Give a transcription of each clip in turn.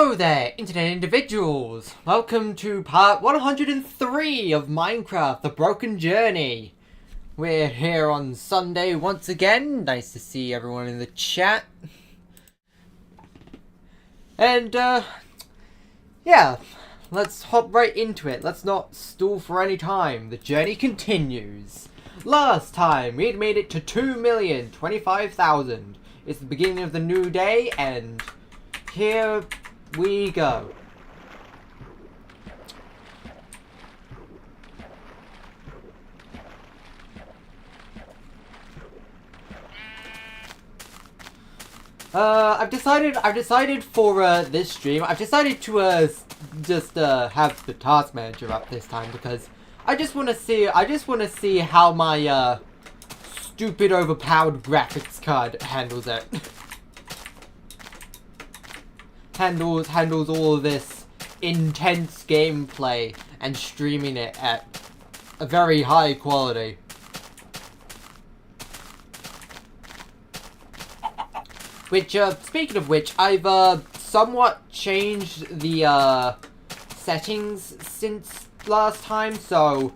Hello there, internet individuals! Welcome to part 103 of Minecraft, The Broken Journey. We're here on Sunday once again. Nice to see everyone in the chat. And, yeah, let's hop right into it. Let's not stall for any time. The journey continues. Last time, we'd made it to 2,025,000. It's the beginning of the new day, and here we go. I've decided for this stream, I've decided to just have the task manager up this time because I just want to see how my stupid overpowered graphics card handles it. handles all of this intense gameplay and streaming it at a very high quality. Which, speaking of which, I've somewhat changed the settings since last time, so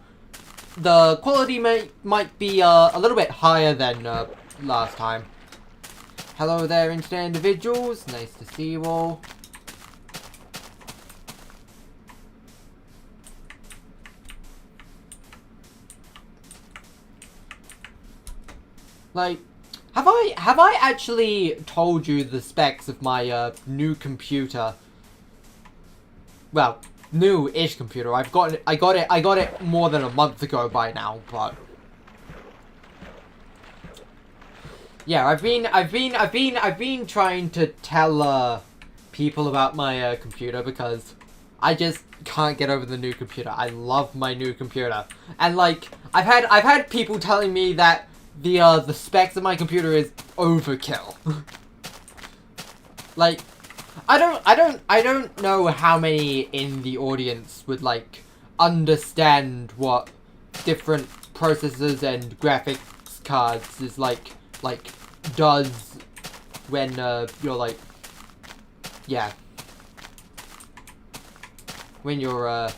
the quality might be a little bit higher than last time. Hello there, internet individuals. Nice to see you all. Like, have I actually told you the specs of my new computer? Well, new-ish computer. I got it more than a month ago by now, but yeah, I've been trying to tell people about my computer because I just can't get over the new computer. I love my new computer, and like I've had people telling me that the specs of my computer is overkill. Like, I don't know how many in the audience would like understand what different processors and graphics cards is like does when you're like, yeah, when you're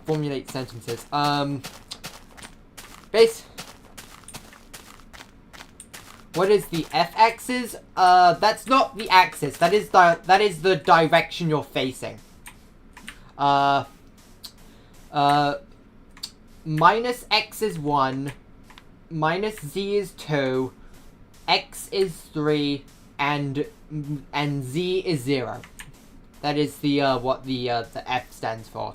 formulate sentences. What is the f-axis? That's not the axis. That is the direction you're facing. Minus x is 1, minus z is 2, x is 3, and z is 0. That is the what the f stands for.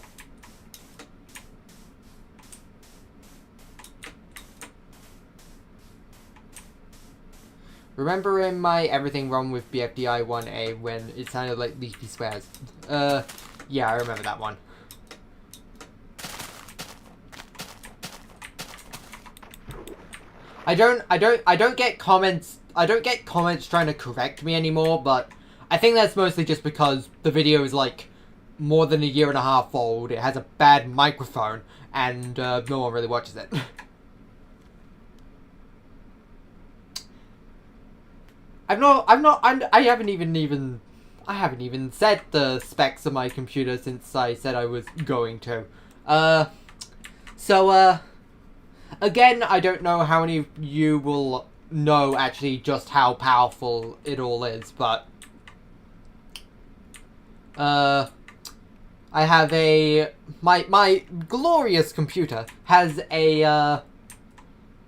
Remember in my Everything Wrong with BFDI 1A when it sounded like leafy squares? Yeah, I remember that one. I don't get comments trying to correct me anymore, but I think that's mostly just because the video is like more than a year and a half old. It has a bad microphone, and no one really watches it. I haven't even said the specs of my computer since I said I was going to. Again, I don't know how many of you will know actually just how powerful it all is, but I have my glorious computer has a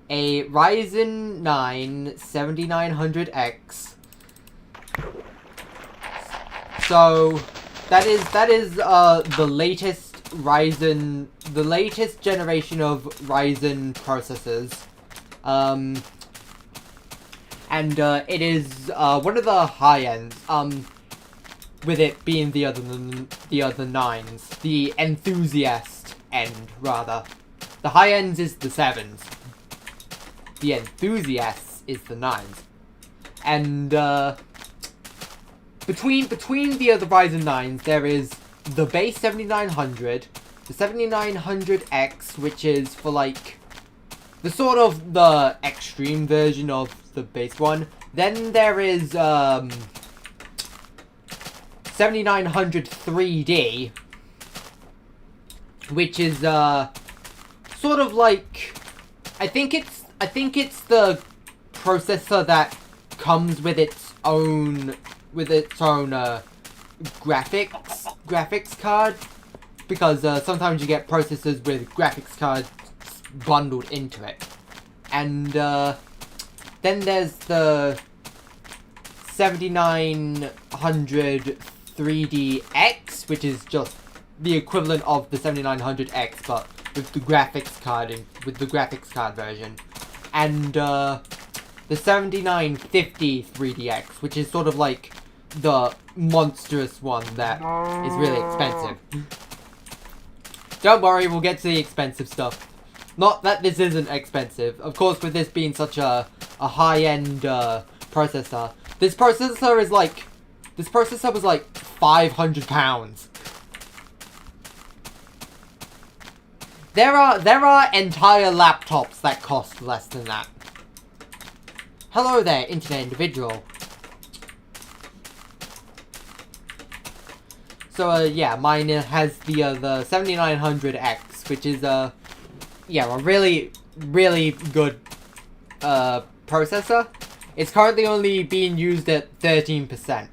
Ryzen 9 7900X. So that is the latest generation of Ryzen processors. And it is one of the high ends. With it being the other 9s, the enthusiast end rather. The high ends is the 7s. The enthusiasts is the 9s. And between the other Ryzen 9s, there is the base 7900, the 7900X, which is for like the sort of the extreme version of the base one. Then there is 7900 3D, which is sort of like, I think it's the processor that comes with its own graphics card, because sometimes you get processors with graphics cards bundled into it. And then there's the 7900 3DX, which is just the equivalent of the 7900X, but with the graphics card version. And the 7950 3DX, which is sort of like the monstrous one that is really expensive. Don't worry, we'll get to the expensive stuff. Not that this isn't expensive. Of course, with this being such a high-end processor, this processor was like £500. There are entire laptops that cost less than that. Hello there, internet individual. So yeah, mine has the 7900X, which is yeah, a really good processor. It's currently only being used at 13%.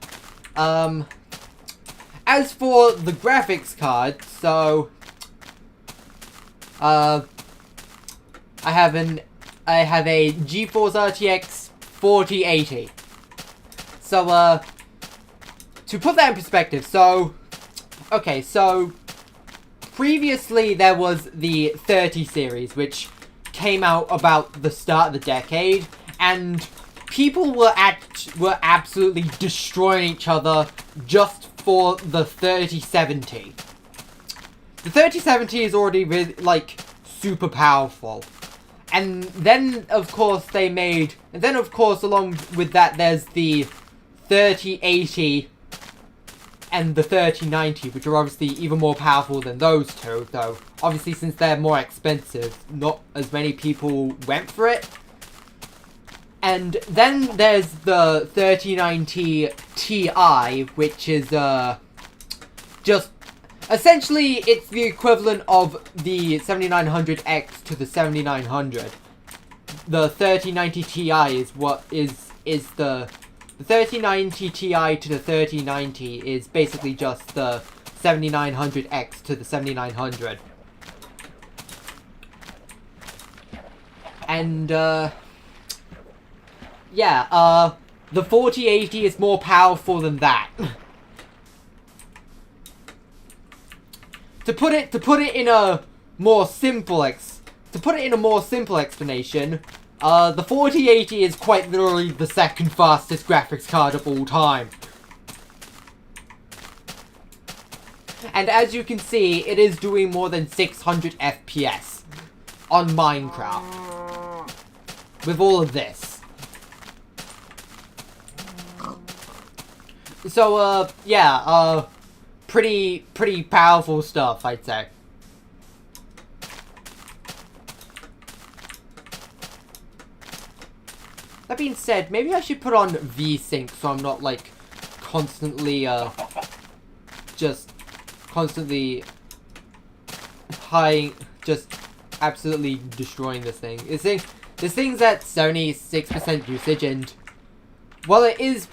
As for the graphics card, so I have a GeForce RTX 4080. So to put that in perspective, okay, so previously there was the 30 series, which came out about the start of the decade, and people were absolutely destroying each other just for the 3070. The 3070 is already really, like, super powerful. And then, of course, along with that, there's the 3080 and the 3090, which are obviously even more powerful than those two, though obviously since they're more expensive, not as many people went for it. And then there's the 3090 Ti, which is just essentially it's the equivalent of the 7900X to the 7900. The 3090 Ti is what is the 3090 Ti to the 3090 is basically just the 7900X to the 7900. And yeah, the 4080 is more powerful than that. To put it in a more simple explanation, the 4080 is quite literally the second fastest graphics card of all time. And as you can see, it is doing more than 600 FPS on Minecraft with all of this. So, yeah, pretty powerful stuff, I'd say. That being said, maybe I should put on VSync so I'm not, like, constantly, just absolutely destroying this thing. This thing's at 76% usage, and while it is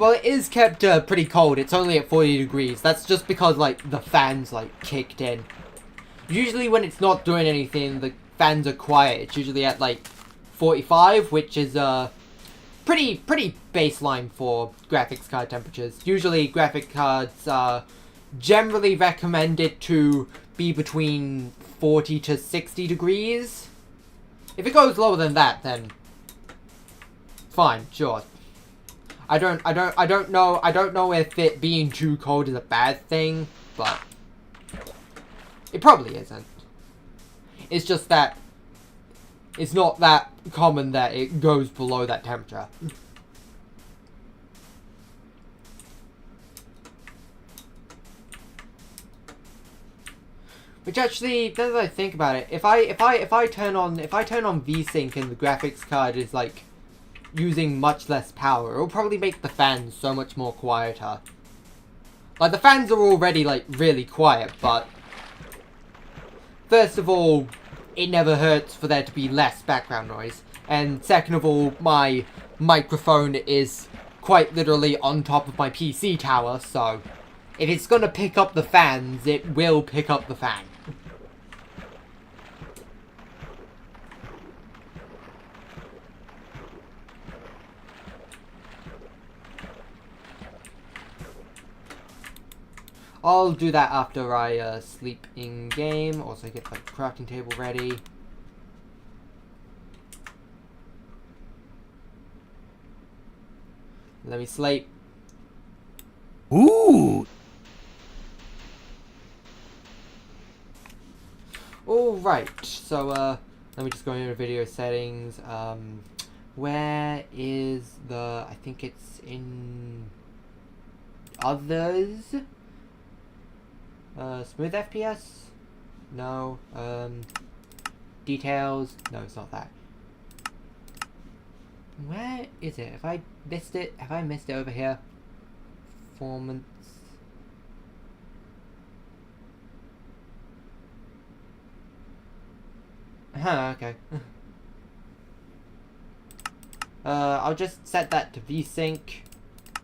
kept pretty cold, it's only at 40 degrees. That's just because, like, the fans, like, kicked in. Usually when it's not doing anything, the fans are quiet. It's usually at, like, 45, which is, pretty baseline for graphics card temperatures. Usually graphic cards are generally recommended to be between 40 to 60 degrees. If it goes lower than that, then fine, sure. I don't know if it being too cold is a bad thing, but it probably isn't. It's just that it's not that common that it goes below that temperature. Which actually, now that I think about it, if I turn on VSync and the graphics card is like using much less power, it'll probably make the fans so much more quieter. Like the fans are already like really quiet, but first of all, it never hurts for there to be less background noise, and second of all, my microphone is quite literally on top of my PC tower, so if it's gonna pick up the fans, it will pick up the fan. I'll do that after I sleep in game. Also get the crafting table ready. Let me sleep. Ooh. Alright, so let me just go into video settings. Where is the, I think it's in others? Smooth FPS? No. Details? No, it's not that. Where is it? Have I missed it? Have I missed it over here? Performance. Huh, okay. I'll just set that to VSync.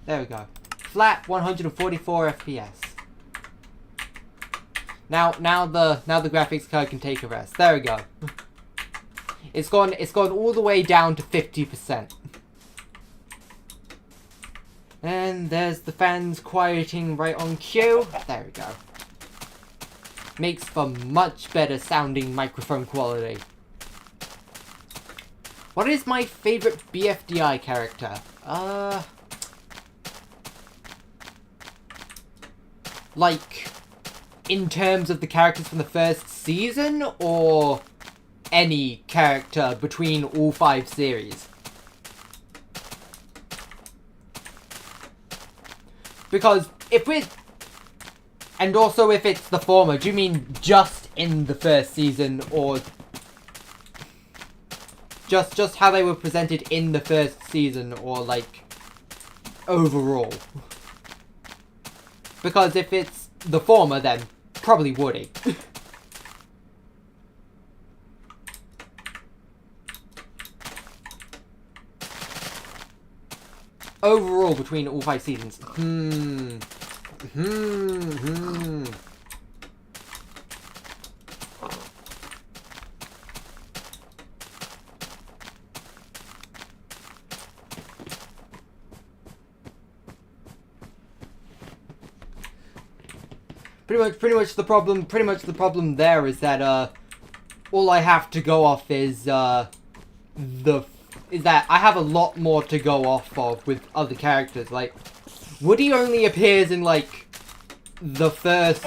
There we go. Flat 144 FPS. Now the graphics card can take a rest. There we go. It's gone all the way down to 50%. And there's the fans quieting right on cue. There we go. Makes for much better sounding microphone quality. What is my favorite BFDI character? Like, in terms of the characters from the first season, or any character between all 5 series? Because if we're... And also if it's the former, do you mean just in the first season, or just how they were presented in the first season, or like overall? Because if it's the former, then probably Woody. Overall between all 5 seasons. Pretty much the problem there is that all I have to go off is that I have a lot more to go off of with other characters. Like, Woody only appears in like the first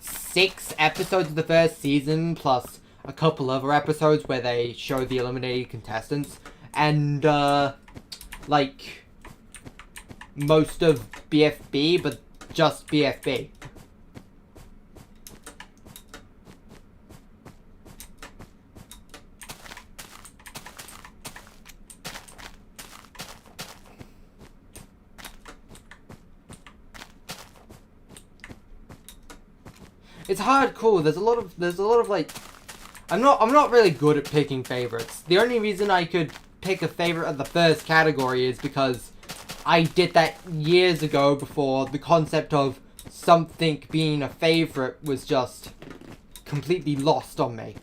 6 episodes of the first season, plus a couple other episodes where they show the eliminated contestants, and like most of BFB, but just BFB. It's hardcore. There's a lot of like, I'm not really good at picking favorites. The only reason I could pick a favorite of the first category is because I did that years ago, before the concept of something being a favorite was just completely lost on me.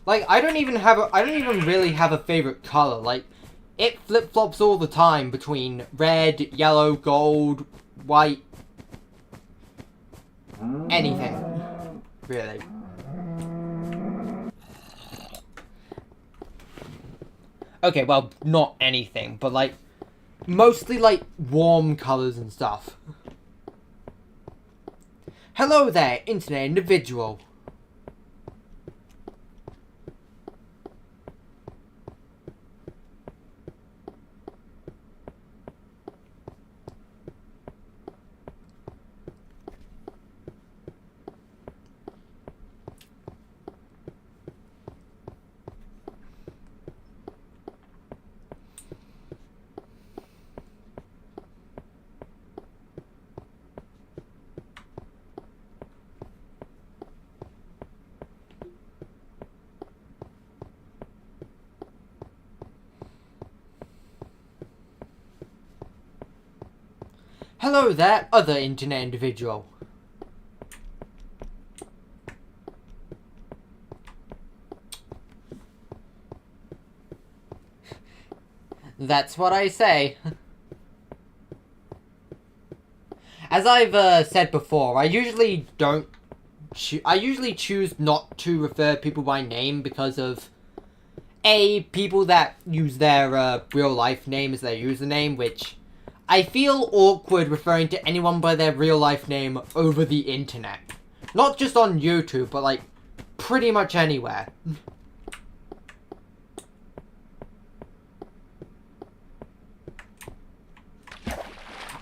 Like, I don't even really have a favorite color. Like, it flip-flops all the time between red, yellow, gold, white, anything, really. Okay, well, not anything, but like, mostly like warm colors and stuff. Hello there, internet individual. Hello there, other internet individual. That's what I say. As I've said before, I usually choose not to refer people by name because of people that use their real life name as their username, which I feel awkward referring to anyone by their real life name over the internet. Not just on YouTube, but like pretty much anywhere.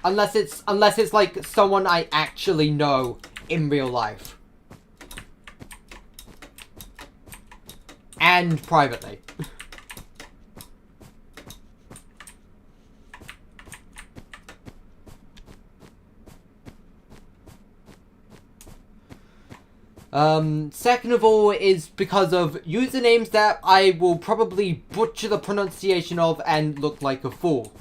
Unless it's like someone I actually know in real life. And privately. Second of all is because of usernames that I will probably butcher the pronunciation of and look like a fool.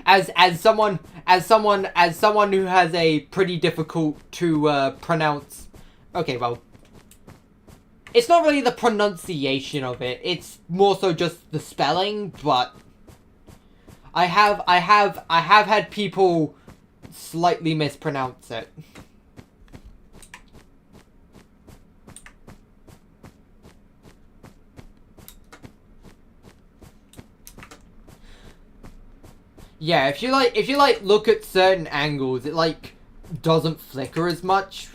As someone who has a pretty difficult to pronounce. Okay, well, it's not really the pronunciation of it. It's more so just the spelling. But I have had people slightly mispronounce it. Yeah, if you look at certain angles, it like doesn't flicker as much.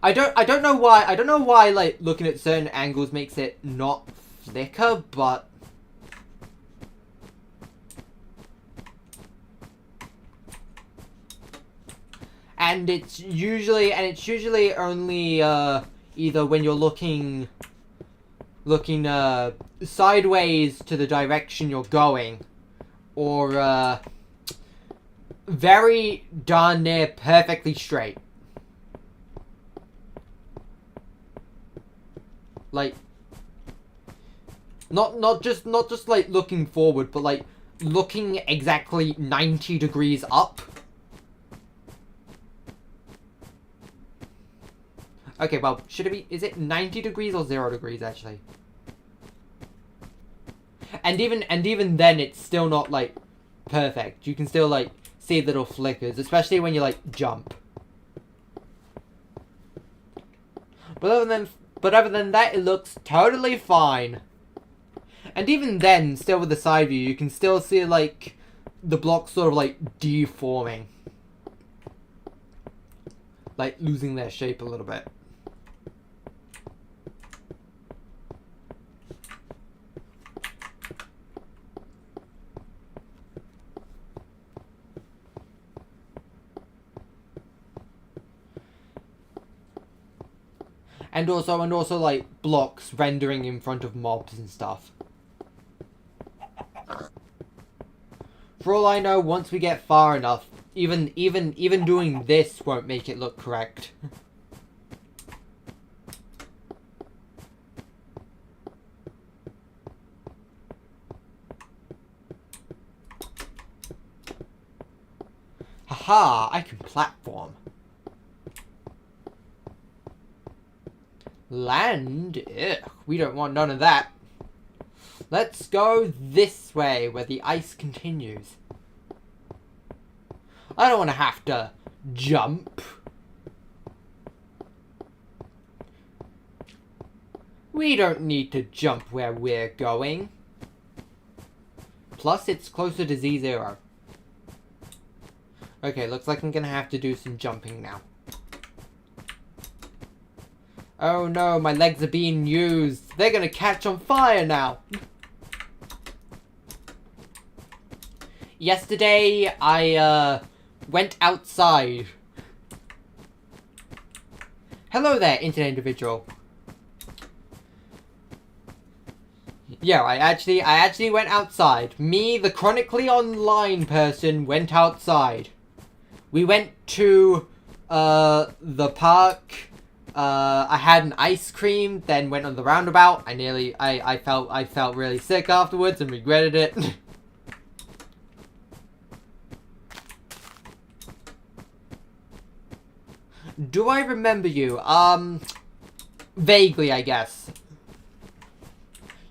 I don't know why like looking at certain angles makes it not flicker, but and it's usually only either when you're looking sideways to the direction you're going, or very darn near perfectly straight. Like not just like looking forward, but like looking exactly 90 degrees up. Okay, well, is it 90 degrees or 0 degrees actually? And even then, it's still not like perfect. You can still like see little flickers, especially when you like jump. But other than that, it looks totally fine. And even then, still with the side view, you can still see like the blocks sort of like deforming, like losing their shape a little bit. And also like blocks rendering in front of mobs and stuff. For all I know, once we get far enough, even doing this won't make it look correct. Haha, I can platform. Land? Ugh, we don't want none of that. Let's go this way, where the ice continues. I don't want to have to jump. We don't need to jump where we're going. Plus, it's closer to Z0. Okay, looks like I'm gonna have to do some jumping now. Oh no, my legs are being used. They're gonna catch on fire now. Yesterday, I went outside. Hello there, internet individual. Yeah, I actually went outside. Me, the chronically online person, went outside. We went to the park I had an ice cream, then went on the roundabout. I felt really sick afterwards and regretted it. Do I remember you? Vaguely, I guess.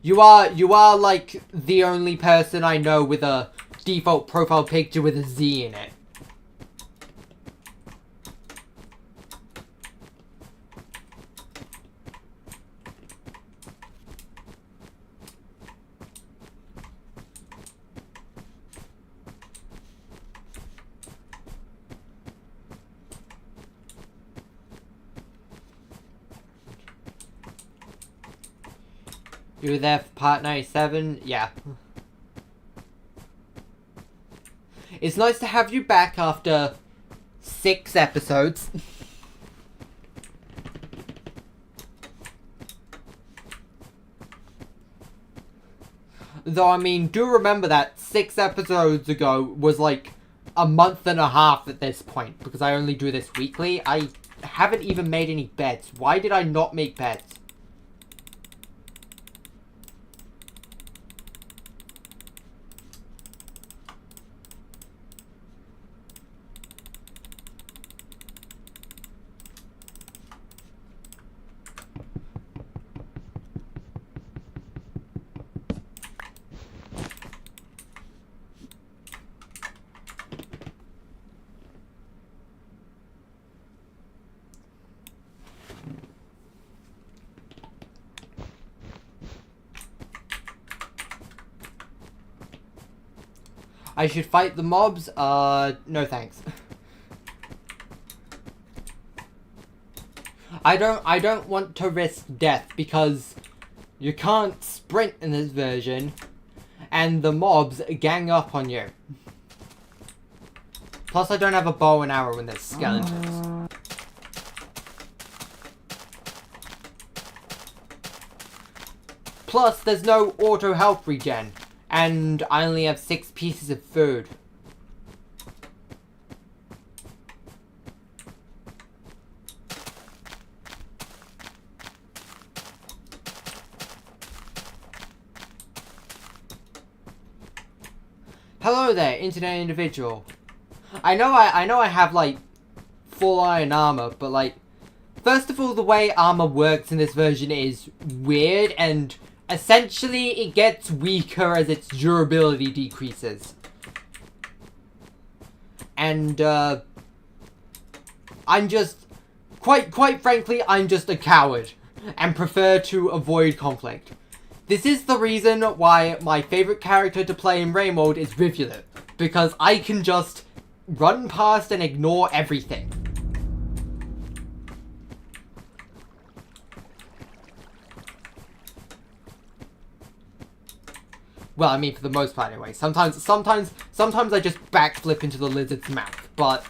You are like the only person I know with a default profile picture with a Z in it. You were there for part 97? Yeah. It's nice to have you back after 6 episodes. Though, I mean, do remember that 6 episodes ago was like a month and a half at this point, because I only do this weekly. I haven't even made any bets. Why did I not make bets? I should fight the mobs? No thanks. I don't want to risk death because you can't sprint in this version and the mobs gang up on you. Plus I don't have a bow and arrow when there's skeletons. Plus there's no auto health regen. And I only have 6 pieces of food. Hello there, internet individual. I know I have like full iron armor, but like, first of all, the way armor works in this version is weird, and essentially, it gets weaker as its durability decreases. And, I'm just... Quite frankly, I'm just a coward. And prefer to avoid conflict. This is the reason why my favorite character to play in Raid mode is Rivulet. Because I can just run past and ignore everything. Well, I mean, for the most part, anyway. Sometimes I just backflip into the lizard's mouth, but...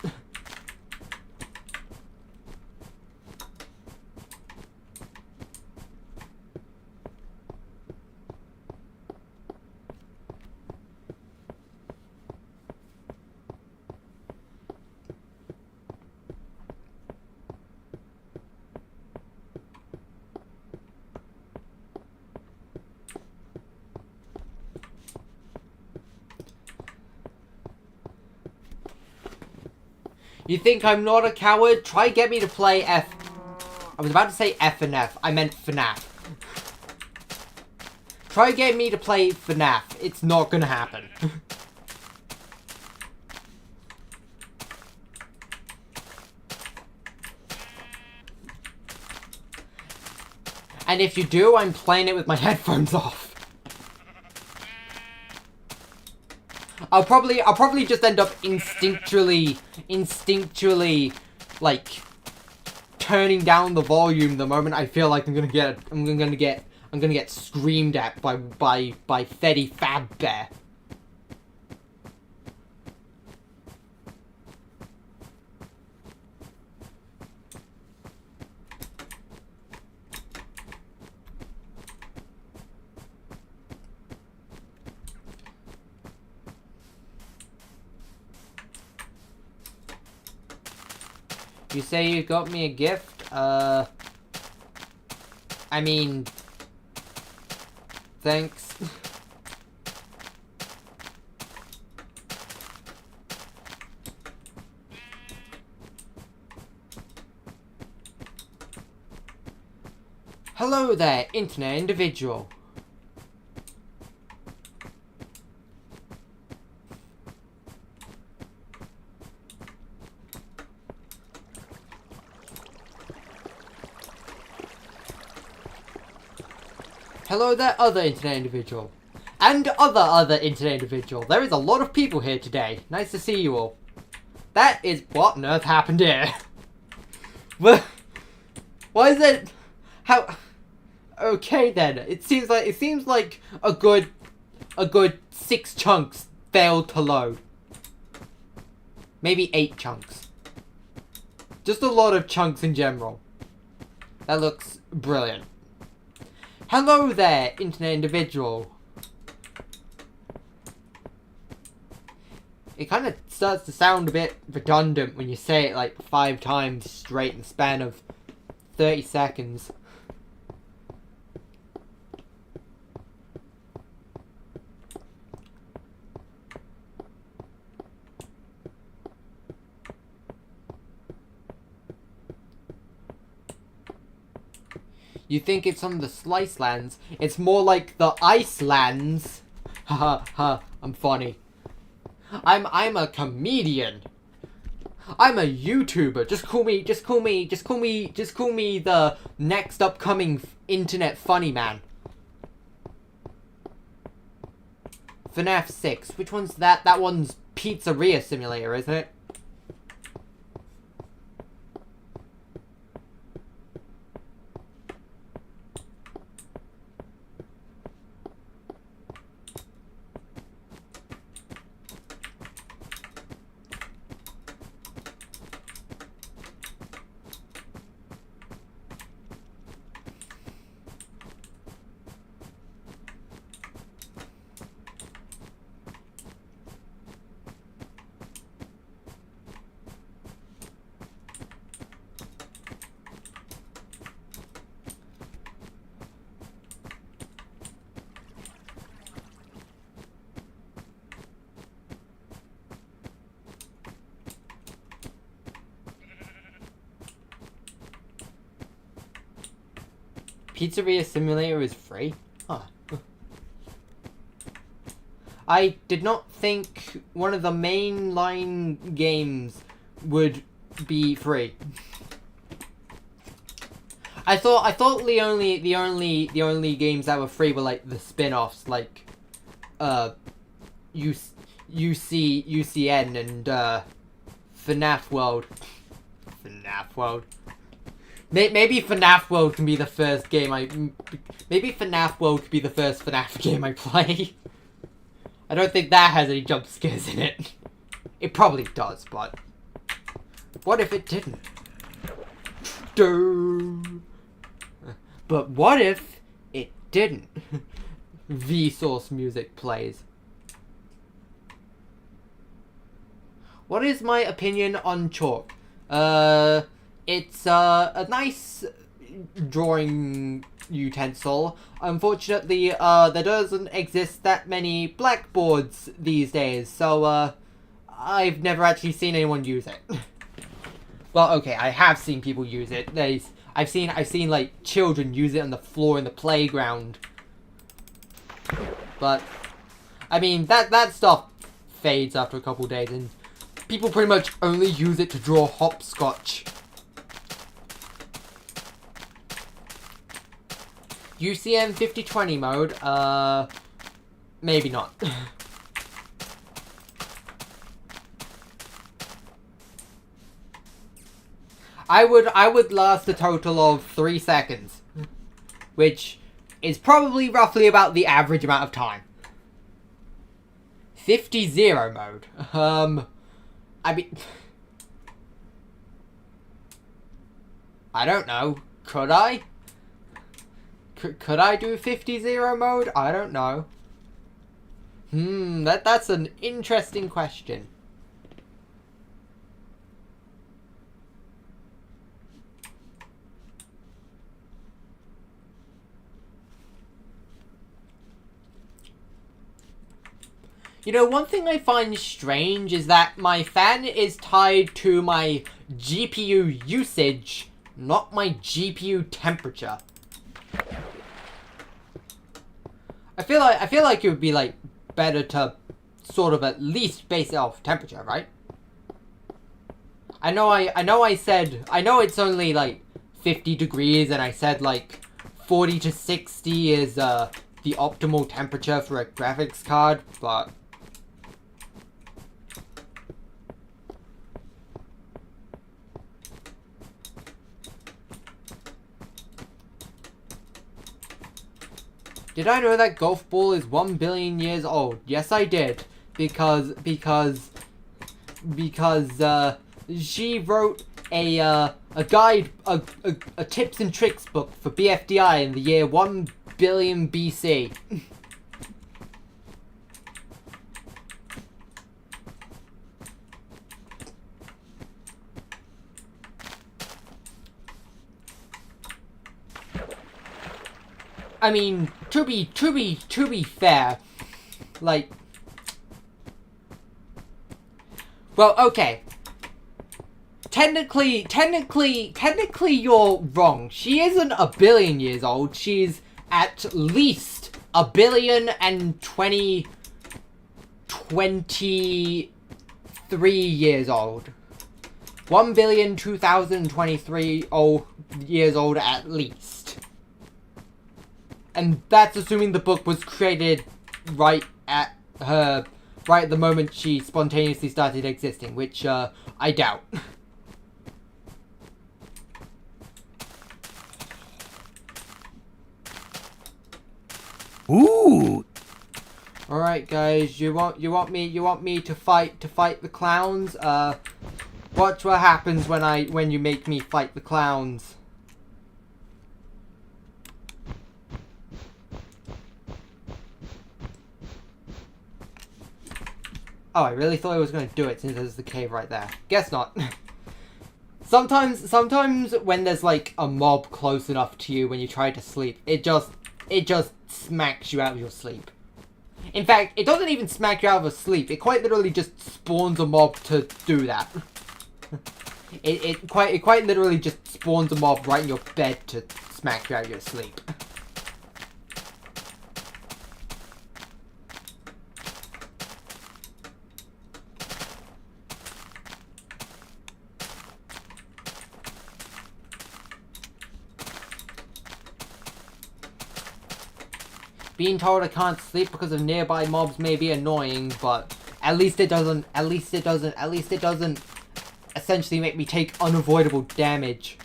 You think I'm not a coward? Try get me to play F... I was about to say F and F. I meant FNAF. Try get me to play FNAF. It's not gonna happen. And if you do, I'm playing it with my headphones off. I'll probably just end up instinctually, like, turning down the volume the moment I feel like I'm gonna get screamed at by Fetty Fab Bear. You say you got me a gift? I mean... Thanks. Hello there, internet individual. Hello there, other internet individual. And other internet individual. There is a lot of people here today. Nice to see you all. That is what on earth happened here. Why is it? How? Okay then. It seems like a good 6 chunks failed to load. Maybe 8 chunks. Just a lot of chunks in general. That looks brilliant. Hello there, internet individual. It kind of starts to sound a bit redundant when you say it like 5 times straight in the span of 30 seconds. You think it's on the Slice Lands? It's more like the Ice Lands. Haha, ha! I'm funny. I'm a comedian. I'm a YouTuber. Just call me the next upcoming internet funny man. FNAF 6. Which one's that? That one's Pizzeria Simulator, isn't it? Pizzeria Simulator is free? Huh. I did not think one of the mainline games would be free. I thought the only games that were free were like the spin-offs, like UCN and FNAF World. FNAF World. Maybe FNAF World can be the first game maybe FNAF World could be the first FNAF game I play. I don't think that has any jump scares in it. It probably does, but what if it didn't? But what if it didn't? Vsauce music plays. What is my opinion on chalk? It's a nice drawing utensil. Unfortunately, there doesn't exist that many blackboards these days, so I've never actually seen anyone use it. Well, okay, I have seen people use it. I've seen like children use it on the floor in the playground. But I mean that stuff fades after a couple days, and people pretty much only use it to draw hopscotch. UCN 5020 mode, maybe not. I would last a total of 3 seconds, which is probably roughly about the average amount of time. 50-0 mode, I mean, I don't know, could I? Could I do 50-0 mode? I don't know. That's an interesting question. You know, one thing I find strange is that my fan is tied to my GPU usage, not my GPU temperature. I feel like it would be like better to sort of at least base it off temperature, right? I know it's only like 50 degrees and I said like 40 to 60 is the optimal temperature for a graphics card, but did I know that golf ball is 1 billion years old? Yes, I did. Because she wrote a guide, a tips and tricks book for BFDI in the year 1 billion BC. I mean, to be fair, like, well, okay. Technically, you're wrong. She isn't 1 billion years old. She's at least 1,023 years old. 1,000,2023 years old at least. And that's assuming the book was created right at the moment she spontaneously started existing, which, I doubt. Ooh. Alright guys, you want me to fight the clowns? Watch what happens when you make me fight the clowns. Oh, I really thought I was going to do it since there's the cave right there. Guess not. Sometimes when there's like a mob close enough to you when you try to sleep, it just smacks you out of your sleep. In fact, it doesn't even smack you out of sleep. It quite literally just spawns a mob to do that. It quite literally just spawns a mob right in your bed to smack you out of your sleep. Being told I can't sleep because of nearby mobs may be annoying, but at least it doesn't essentially make me take unavoidable damage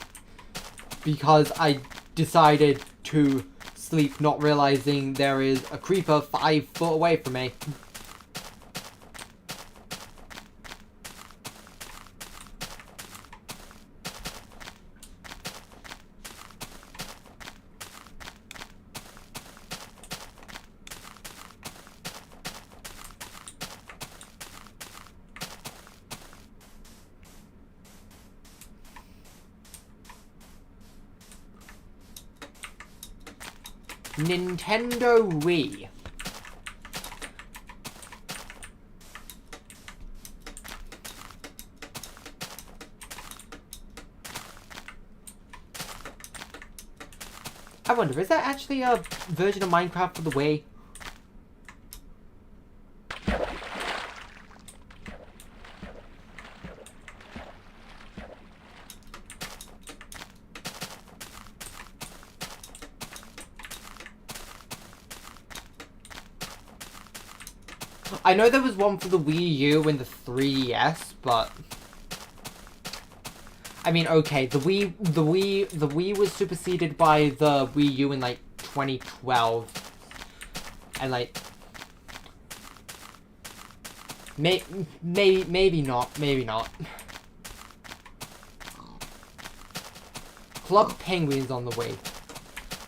because I decided to sleep not realizing there is a creeper 5 foot away from me. Nintendo Wii. I wonder, is that actually a version of Minecraft for the Wii? I know there was one for the Wii U and the 3DS, but I mean, okay, the Wii was superseded by the Wii U in like 2012, and like maybe not. Club Penguin's on the Wii.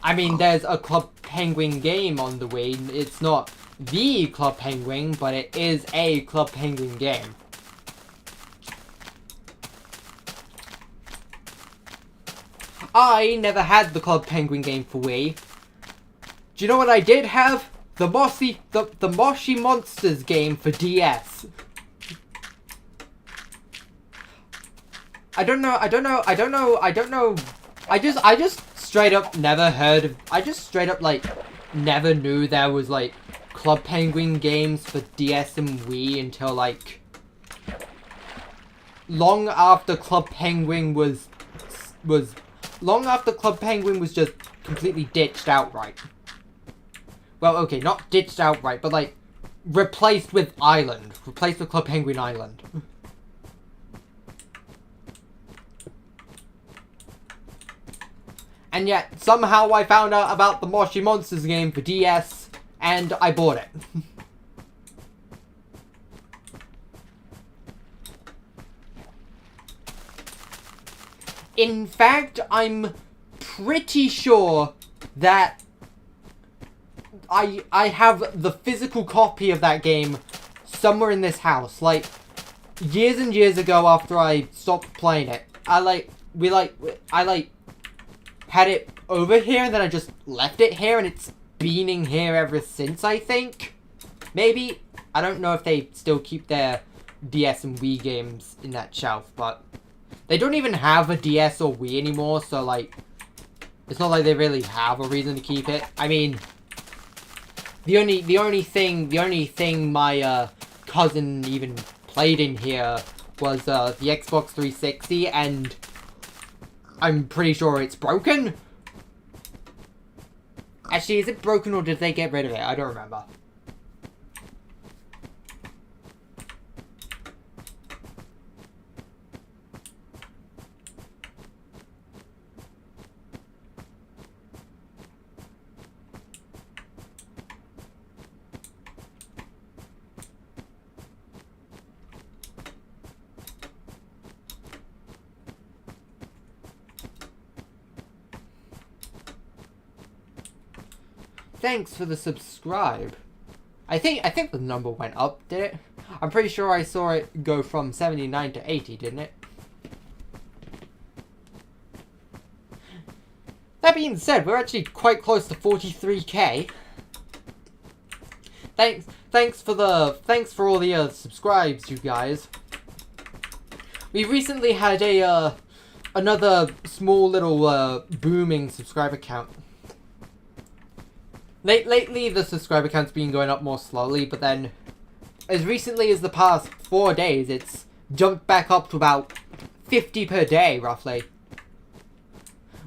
I mean, there's a Club Penguin game on the Wii. It's not the Club Penguin, but it is a Club Penguin game. I never had the Club Penguin game for Wii. Do you know what I did have the Moshi Monsters game for DS. I don't know. I just straight up never heard of. I just straight up like never knew there was like Club Penguin games for DS and Wii until like long after Club Penguin was just completely ditched outright. Well, okay, not ditched outright, but like replaced with Club Penguin Island. And yet, somehow I found out about the Moshi Monsters game for DS, and I bought it. In fact, I'm pretty sure that I have the physical copy of that game somewhere in this house. Like, years and years ago after I stopped playing it, I had it over here, and then I just left it here, and it's been in here ever since, I think. Maybe. I don't know if they still keep their DS and Wii games in that shelf, but they don't even have a DS or Wii anymore, so, like, it's not like they really have a reason to keep it. I mean, the only thing my, cousin even played in here was, the Xbox 360, and I'm pretty sure it's broken. Actually, is it broken or did they get rid of it? I don't remember. Thanks for the subscribe. I think the number went up, did it? I'm pretty sure I saw it go from 79 to 80, didn't it? That being said, we're actually quite close to 43k. Thanks for all the subscribes, you guys. We recently had another small little booming subscriber count. Lately, the subscriber count's been going up more slowly, but then, as recently as the past 4 days, it's jumped back up to about 50 per day, roughly.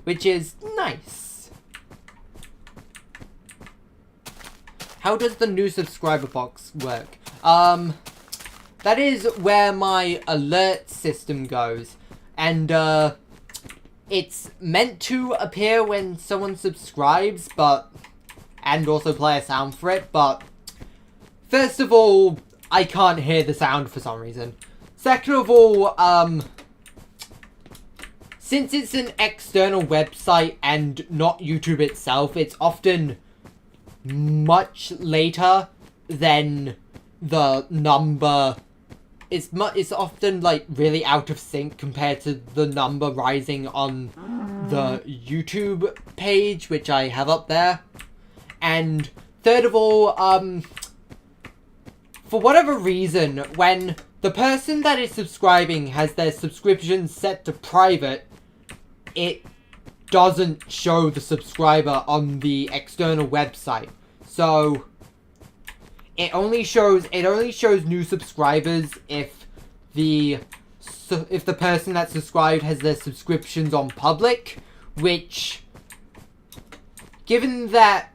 Which is nice. How does the new subscriber box work? That is where my alert system goes, and, it's meant to appear when someone subscribes, and also play a sound for it, but first of all, I can't hear the sound for some reason. Second of all, since it's an external website and not YouTube itself, it's often much later than the number. It's often like really out of sync compared to the number rising on the YouTube page, which I have up there. And third of all, for whatever reason, when the person that is subscribing has their subscription set to private, it doesn't show the subscriber on the external website. So it only shows new subscribers if the person that's subscribed has their subscriptions on public, which given that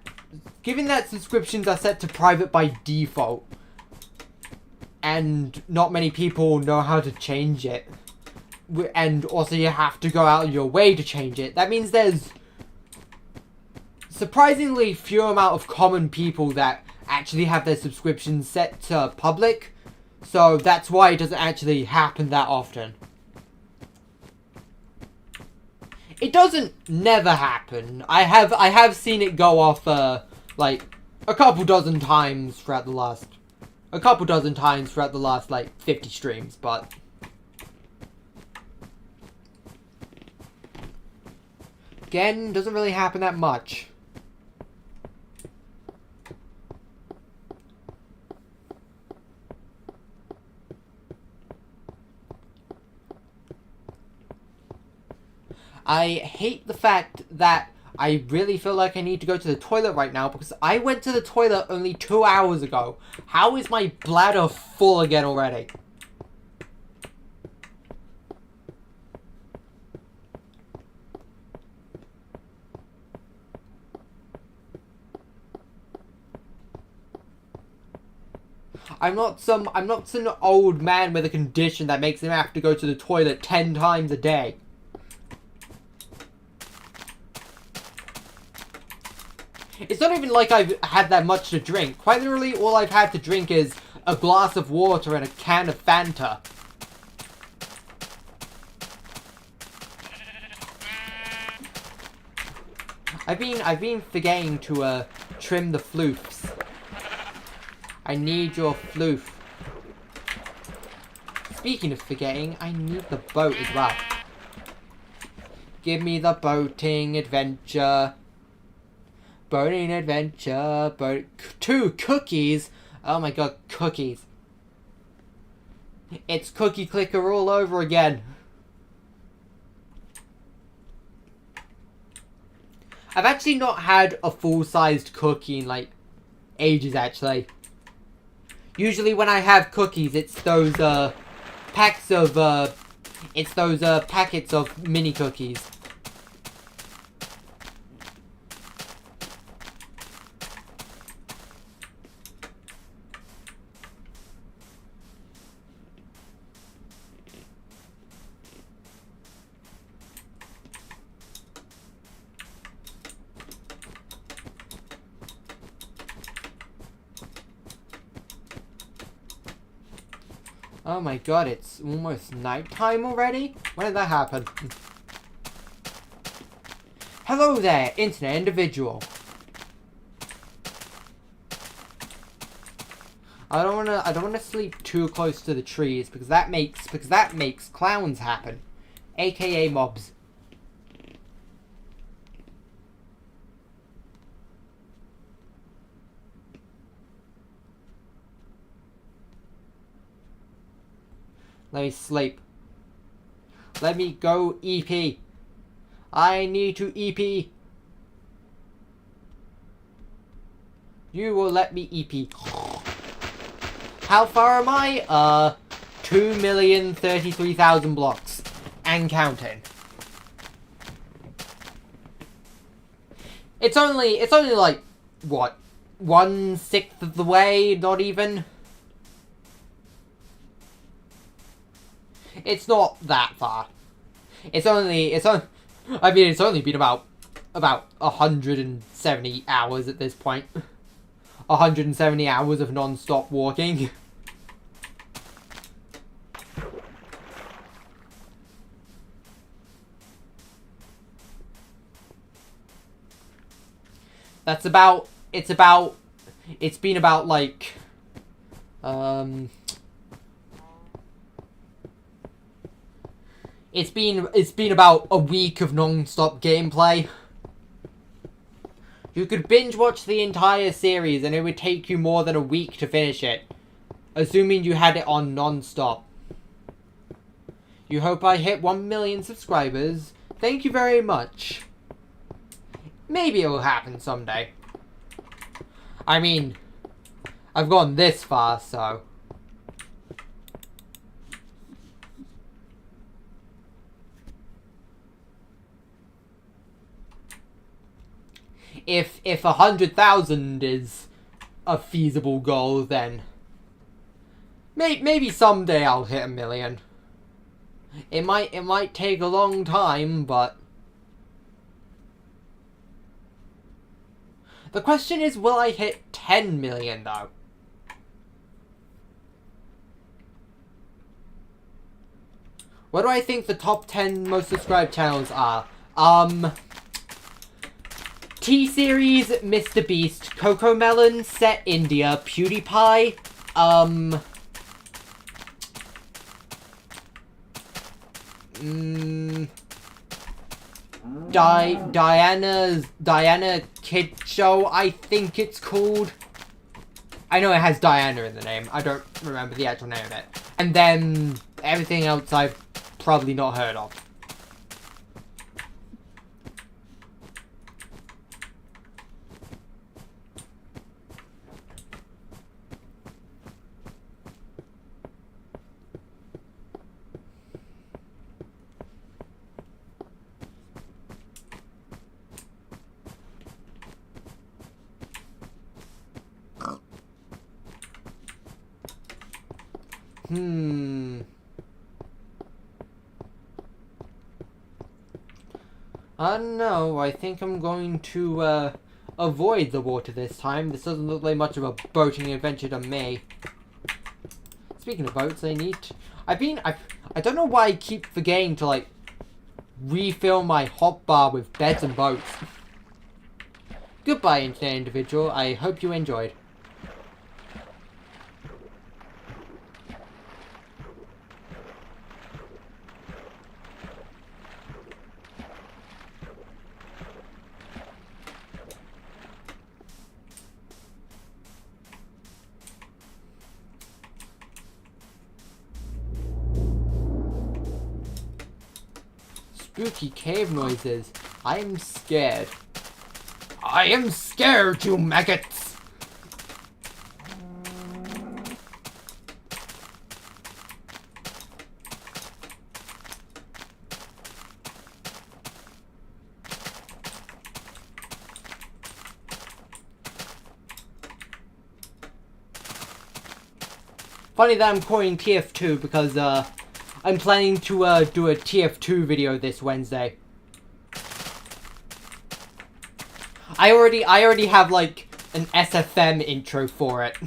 subscriptions are set to private by default, and not many people know how to change it, and also you have to go out of your way to change it, that means there's surprisingly few amount of common people that actually have their subscriptions set to public, so that's why it doesn't actually happen that often. It doesn't never happen. I have seen it go off, like, a couple dozen times throughout the last, like, 50 streams, but again, doesn't really happen that much. I hate the fact that I really feel like I need to go to the toilet right now because I went to the toilet only 2 hours ago. How is my bladder full again already? I'm not some old man with a condition that makes him have to go to the toilet 10 times a day. It's not even like I've had that much to drink. Quite literally, all I've had to drink is a glass of water and a can of Fanta. I've been forgetting to trim the floofs. I need your floof. Speaking of forgetting, I need the boat as well. Give me the boating adventure. Boating adventure. 2 cookies. Oh my god, cookies. It's Cookie Clicker all over again. I've actually not had a full-sized cookie in like ages actually. Usually when I have cookies, it's those packets of mini cookies. Oh my god, it's almost nighttime already? When did that happen? Hello there, internet individual. I don't wanna sleep too close to the trees because that makes clowns happen. AKA mobs. Let me sleep. Let me go EP. I need to EP. You will let me EP. How far am I? 2,033,000 blocks. And counting. It's only like, what? 1/6 of the way? Not even? It's not that far. It's only been about 170 hours at this point. 170 hours of non-stop walking. It's been about like It's been about a week of non-stop gameplay. You could binge watch the entire series and it would take you more than a week to finish it. Assuming you had it on non-stop. You hope I hit 1 million subscribers. Thank you very much. Maybe it will happen someday. I mean, I've gone this far, so... If 100,000 is a feasible goal, then maybe someday I'll hit 1 million. It might take a long time, but the question is, will I hit 10 million though? What do I think the top 10 most subscribed channels are? T-Series, Mr. Beast, Coco Melon, Set India, PewDiePie, Diana Kid Show, I think it's called. I know it has Diana in the name. I don't remember the actual name of it. And then everything else I've probably not heard of. I don't know. I think I'm going to avoid the water this time. This doesn't look like much of a boating adventure to me. Speaking of boats, I don't know why I keep forgetting to, like, refill my hotbar with beds and boats. Goodbye, internet individual. I hope you enjoyed. Spooky cave noises. I'm scared. I am scared, you maggots! Funny that I'm calling TF2 because, I'm planning to, do a TF2 video this Wednesday. I already have, like, an SFM intro for it.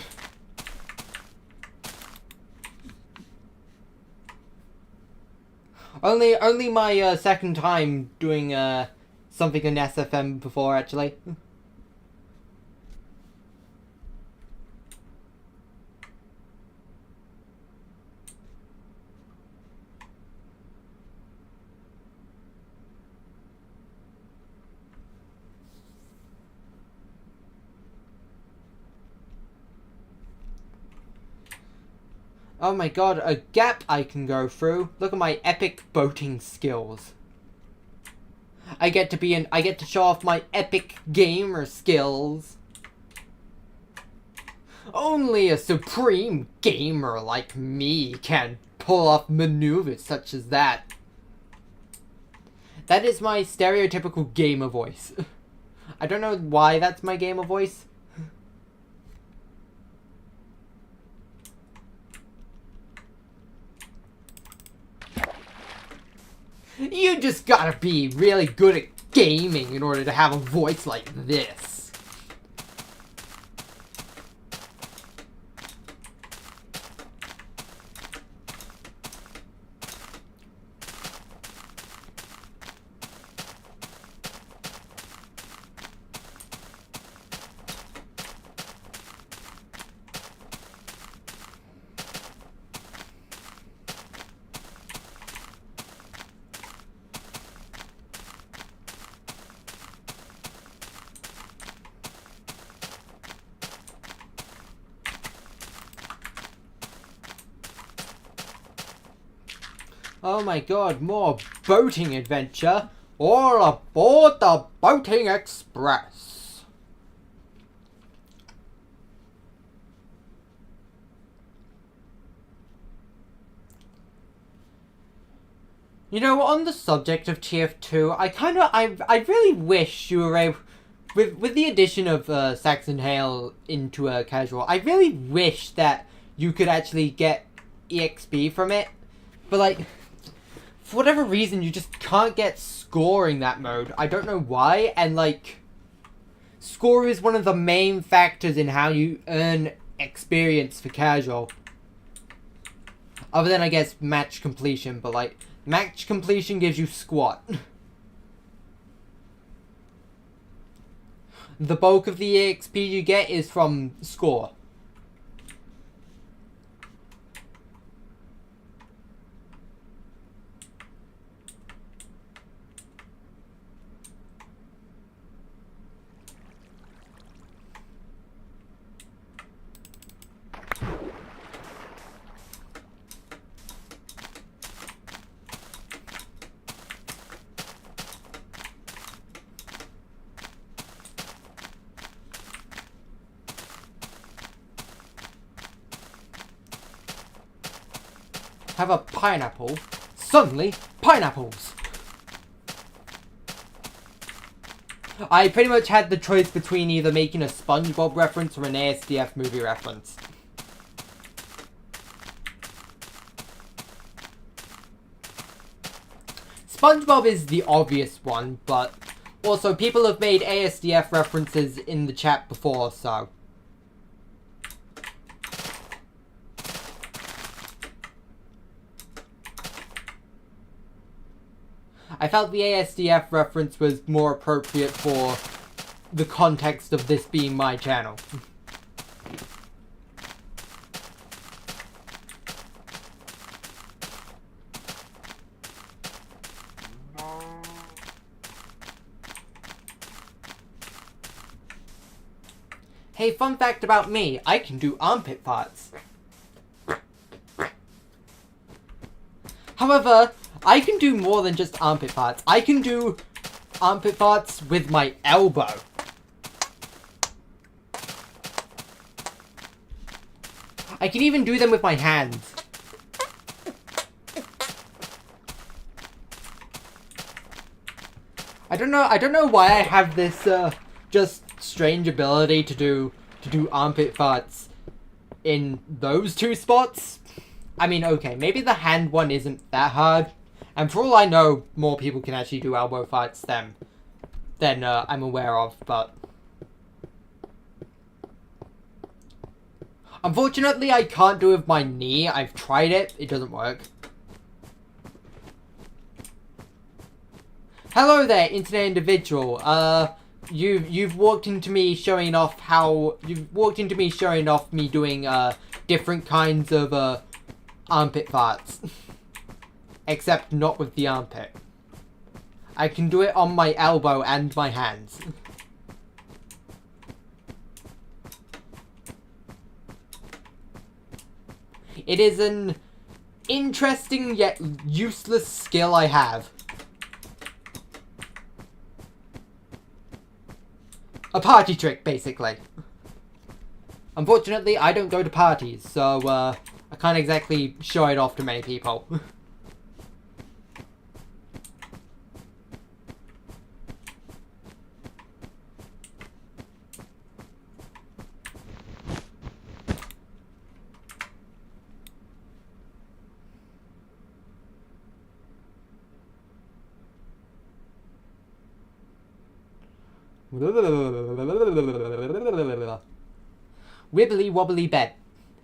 Only my, second time doing, something in SFM before, actually. Oh my god, a gap I can go through. Look at my epic boating skills. I get to show off my epic gamer skills. Only a supreme gamer like me can pull off maneuvers such as that. That is my stereotypical gamer voice. I don't know why that's my gamer voice. You just gotta be really good at gaming in order to have a voice like this. Oh my god, more boating adventure. All aboard the Boating Express. You know, on the subject of TF2, I really wish you were able, with the addition of Saxon Hale into a casual, I really wish that you could actually get EXP from it. But, like, for whatever reason, you just can't get scoring that mode. I don't know why, and, like, score is one of the main factors in how you earn experience for casual. Other than, I guess, match completion, but, like, match completion gives you squat. The bulk of the EXP you get is from score. Have a pineapple. Suddenly, pineapples! I pretty much had the choice between either making a SpongeBob reference or an ASDF movie reference. SpongeBob is the obvious one, but also people have made ASDF references in the chat before, so... I felt the ASDF reference was more appropriate for the context of this being my channel. Hey, fun fact about me, I can do armpit farts. However, I can do more than just armpit farts. I can do armpit farts with my elbow. I can even do them with my hands. I don't know why I have this just strange ability to do armpit farts in those two spots. I mean, okay, maybe the hand one isn't that hard, and for all I know, more people can actually do elbow farts than I'm aware of, but unfortunately I can't do it with my knee. I've tried it, it doesn't work. Hello there, internet individual. You've walked into me showing off me doing different kinds of armpit farts. Except not with the armpit. I can do it on my elbow and my hands. It is an interesting yet useless skill I have. A party trick, basically. Unfortunately, I don't go to parties, so I can't exactly show it off to many people. Wibbly wobbly bed.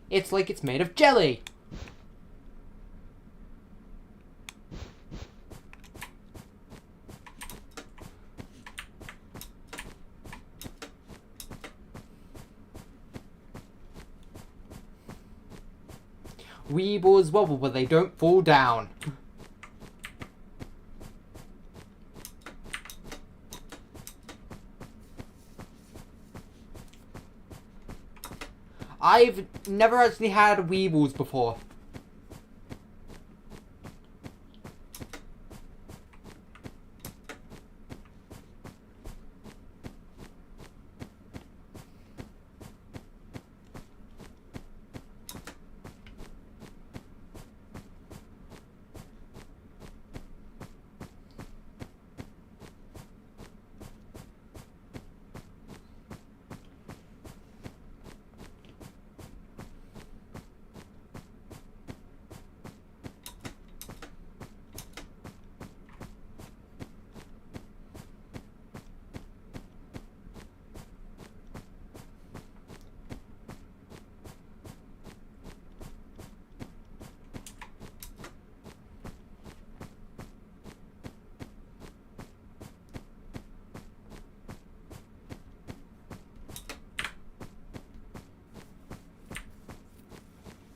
It's like it's made of jelly. Weebles wobble, but they don't fall down. I've never actually had Weebles before.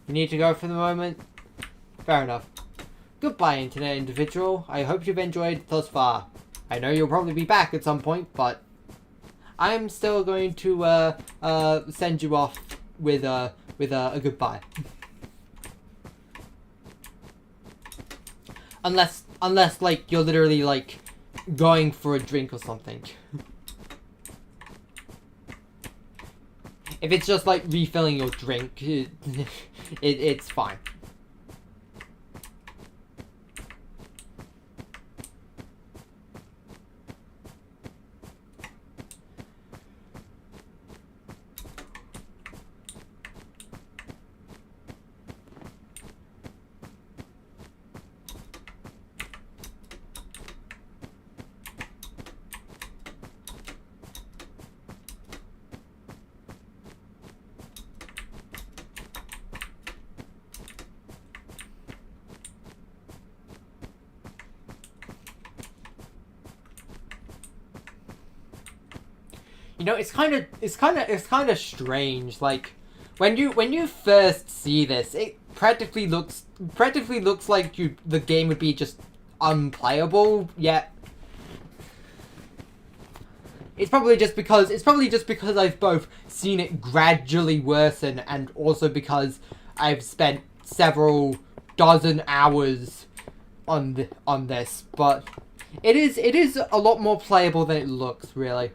You need to go for the moment? Fair enough. Goodbye, internet individual. I hope you've enjoyed thus far. I know you'll probably be back at some point, but I'm still going to send you off with a goodbye. Unless like you're literally like going for a drink or something. If it's just like refilling your drink, it's fine. You know, it's kind of strange. Like, when you first see this, it practically looks like the game would be just unplayable. Yet, it's probably just because I've both seen it gradually worsen and also because I've spent several dozen hours on this. But it is a lot more playable than it looks, really.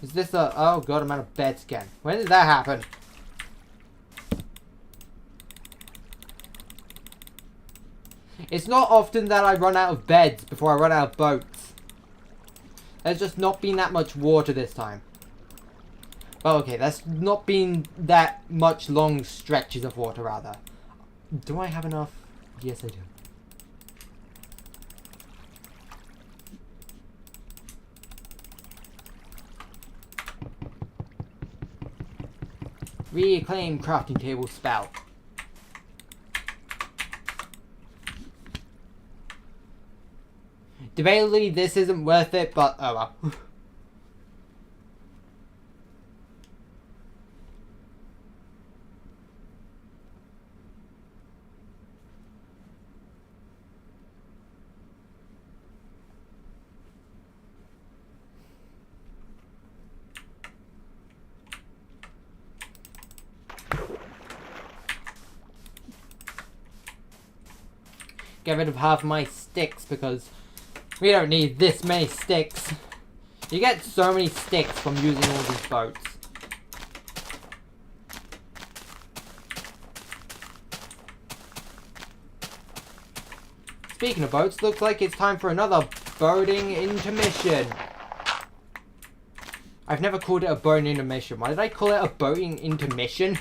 Is this a... Oh god, I'm out of beds again. When did that happen? It's not often that I run out of beds before I run out of boats. There's just not been that much water this time. Well, okay, there's not been that much long stretches of water, rather. Do I have enough? Yes, I do. Reclaim crafting table spell. Debatably, this isn't worth it, but oh well. Get rid of half my sticks because we don't need this many sticks. You get so many sticks from using all these boats. Speaking of boats, looks like it's time for another boating intermission. I've never called it a boating intermission. Why did I call it a boating intermission?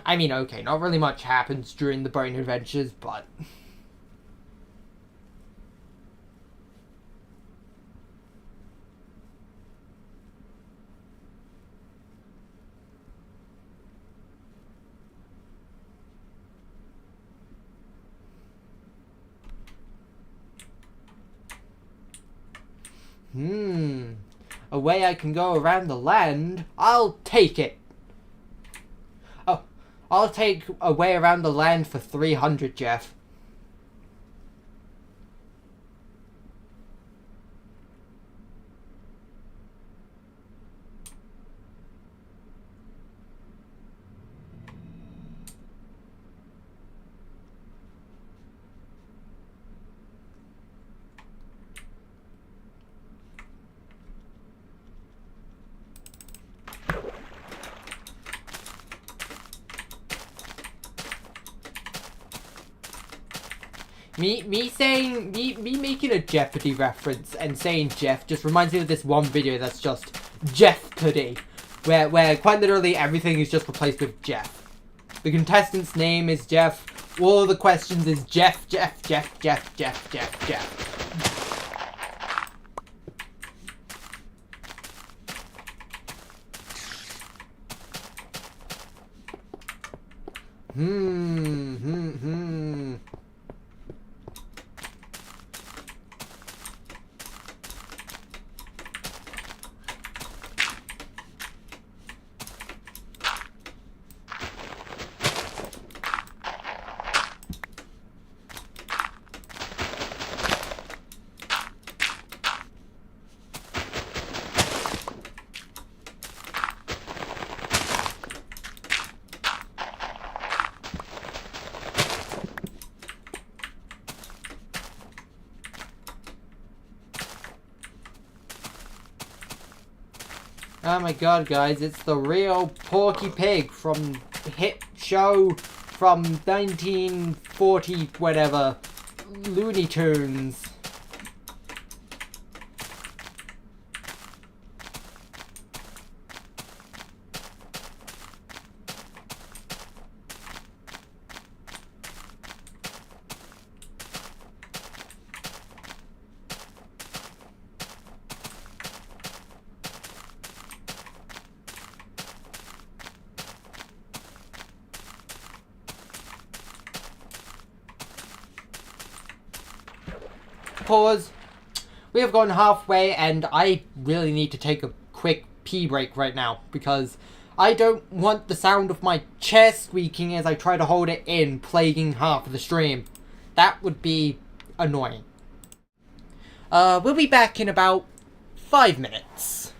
I mean, okay, not really much happens during the boating adventures, but... A way I can go around the land? I'll take it! Oh, I'll take a way around the land for 300, Jeff. Me making a Jeopardy reference and saying Jeff just reminds me of this one video that's just Jeopardy, where quite literally everything is just replaced with Jeff. The contestant's name is Jeff. All of the questions is Jeff. Oh my god, guys, it's the real Porky Pig from the hit show from 1940 whatever. Looney Tunes. Pause. We have gone halfway and I really need to take a quick pee break right now because I don't want the sound of my chair squeaking as I try to hold it in plaguing half of the stream. That would be annoying. We'll be back in about 5 minutes.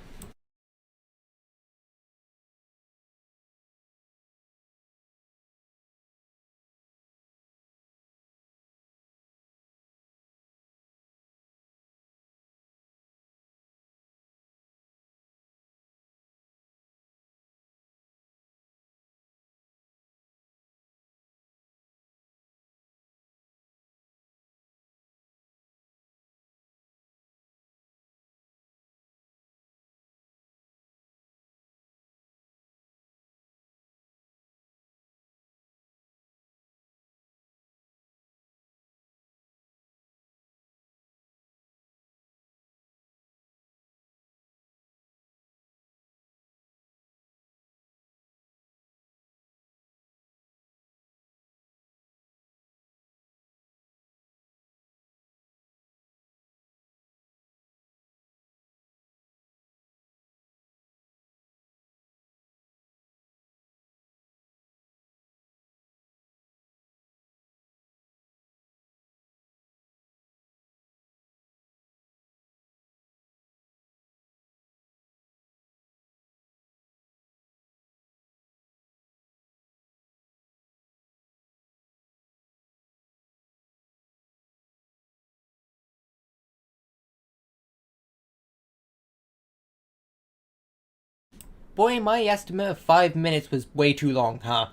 Boy, my estimate of 5 minutes was way too long, huh?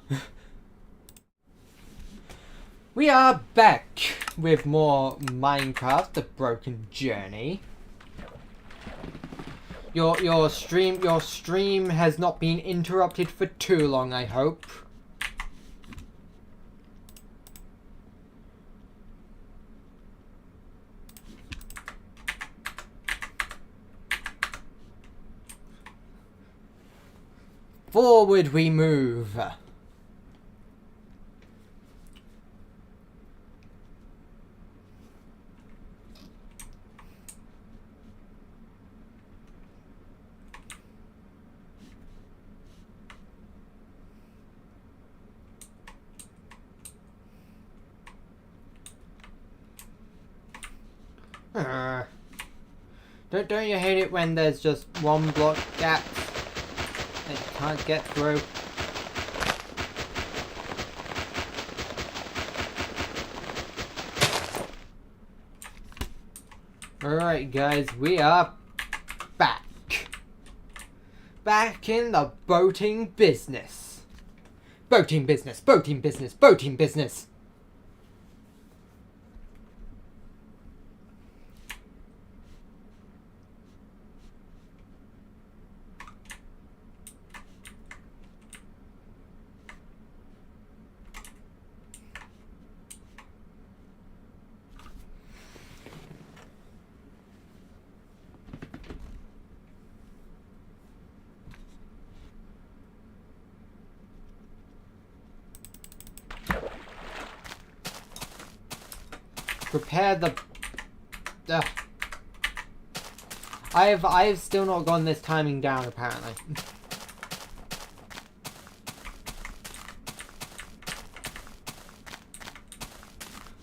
We are back with more Minecraft: The Broken Journey. Your stream has not been interrupted for too long, I hope. Forward we move. Don't you hate it when there's just one block gap that you can't get through? Alright guys, we are back. Back in the boating business. Boating business, boating business, boating business. Prepare the... I've still not gotten this timing down, apparently.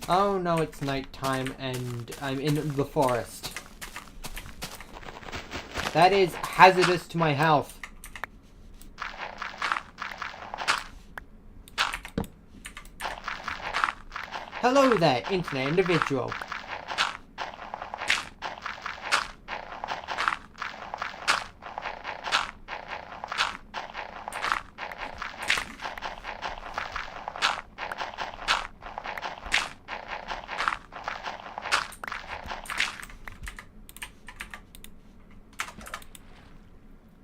Oh no, it's nighttime and I'm in the forest. That is hazardous to my health. Hello there, internet individual.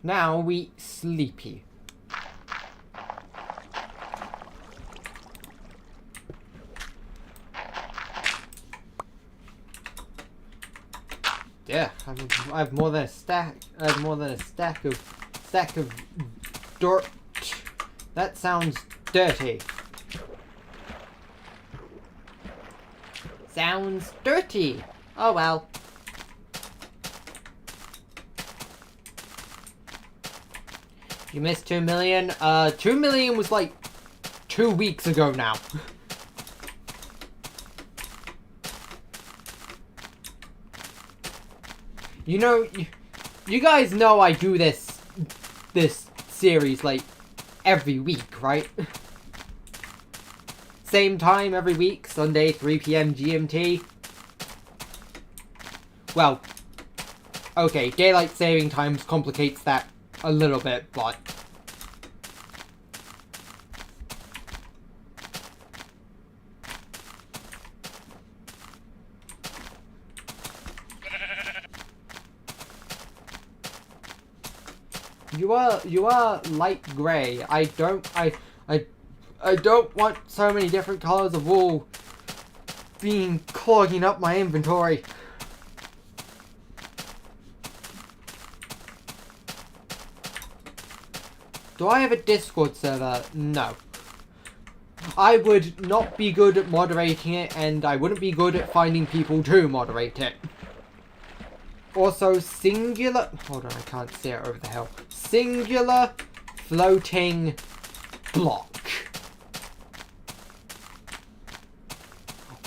Now we sleepy. Yeah, I have more than a stack. I have more than a stack of dirt. That sounds dirty. Sounds dirty. Oh well. You missed 2 million. 2 million was like 2 weeks ago now. You know, you guys know I do this series like every week, right? Same time every week, Sunday, 3 PM GMT. Well, okay, daylight saving times complicates that a little bit, but you are light grey. I don't want so many different colors of wool clogging up my inventory. Do I have a Discord server? No. I would not be good at moderating it, and I wouldn't be good at finding people to moderate it. Also, singular... Hold on, I can't see it over the hill. Singular floating block.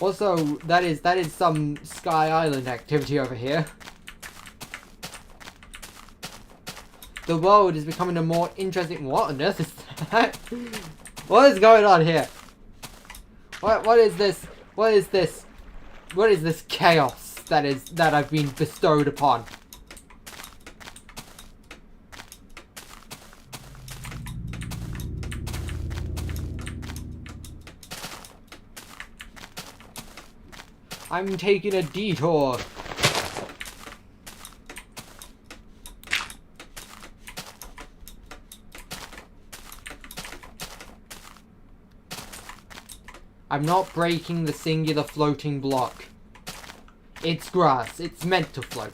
Also, that is some Sky Island activity over here. The world is becoming a more interesting... What on earth is that? What is going on here? What is this? What is this? What is this chaos that I've been bestowed upon? I'm taking a detour. I'm not breaking the singular floating block. It's grass. It's meant to float.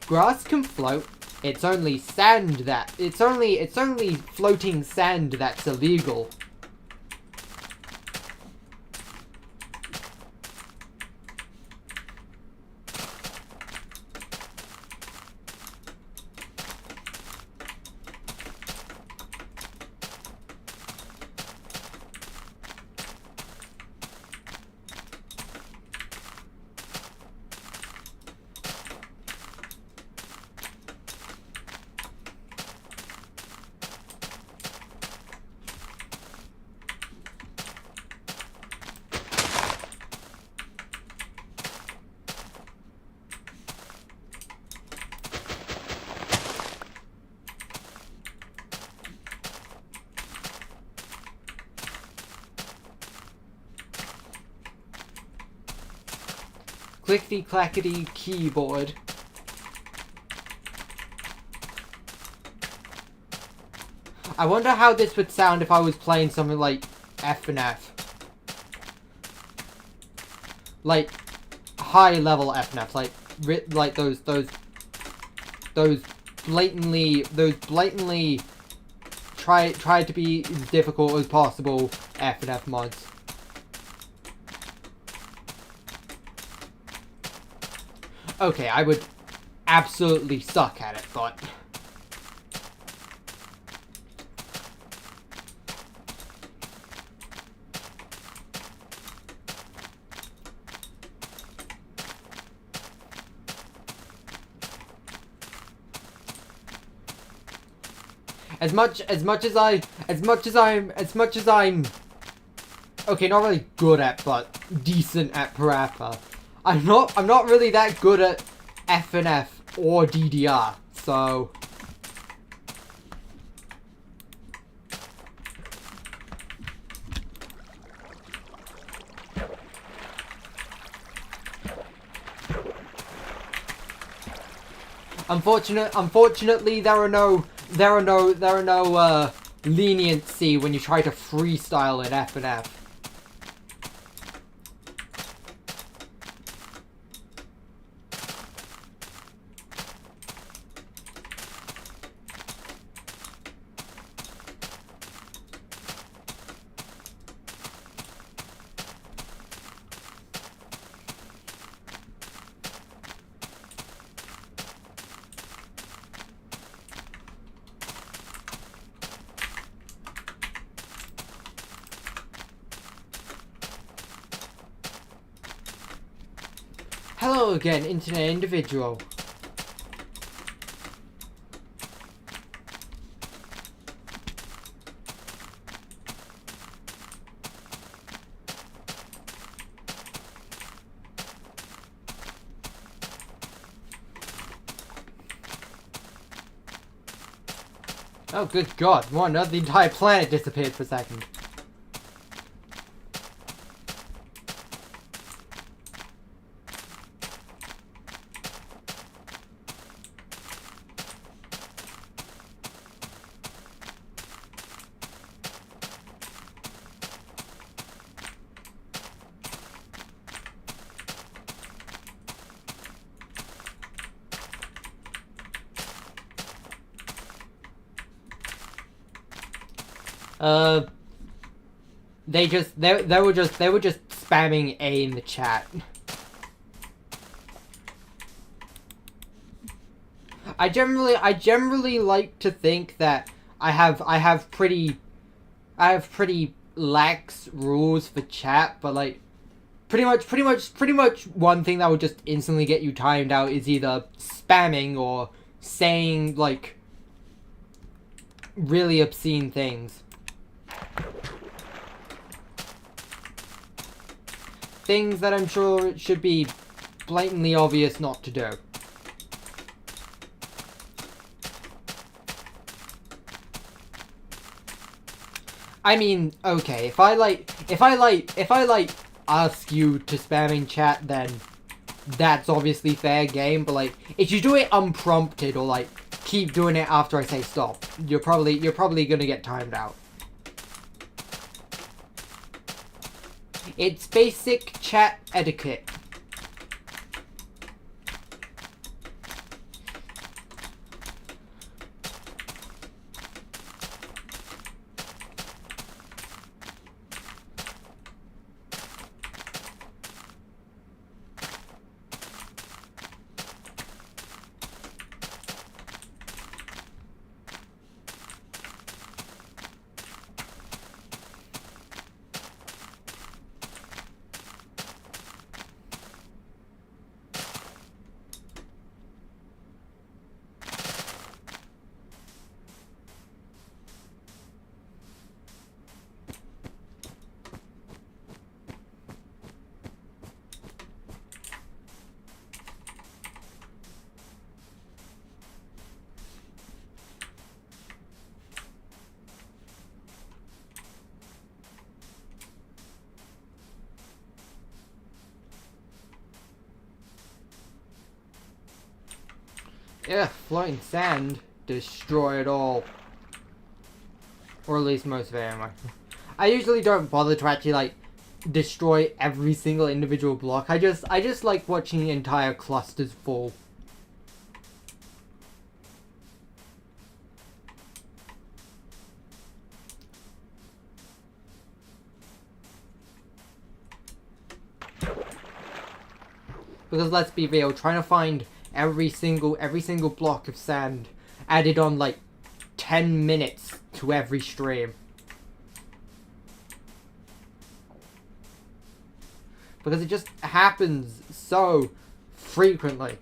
Grass can float. It's only sand that... It's only floating sand that's illegal. Clickety clackety keyboard. I wonder how this would sound if I was playing something like F&F. Like high level F&F, like those blatantly try to be as difficult as possible F&F mods. Okay, I would absolutely suck at it, but... As much as I'm okay, not really good at, but decent at Parappa. I'm not really that good at F&F or DDR, so... Unfortunately, there are no there are no leniency when you try to freestyle in F and F. Hello again, internet individual. Oh, good God. One, the entire planet disappeared for a second. They were just spamming A in the chat. I generally like to think that I have pretty lax rules for chat, but like pretty much one thing that would just instantly get you timed out is either spamming or saying like really obscene things. Things that I'm sure it should be blatantly obvious not to do. I mean, okay, if I ask you to spam in chat, then that's obviously fair game, but like if you do it unprompted or like keep doing it after I say stop, you're probably gonna get timed out. It's basic chat etiquette. Yeah, floating sand, destroy it all. Or at least most of it anyway. I usually don't bother to actually like destroy every single individual block. I just like watching entire clusters fall. Because let's be real, trying to find every single block of sand added on like 10 minutes to every stream. Because it just happens so frequently.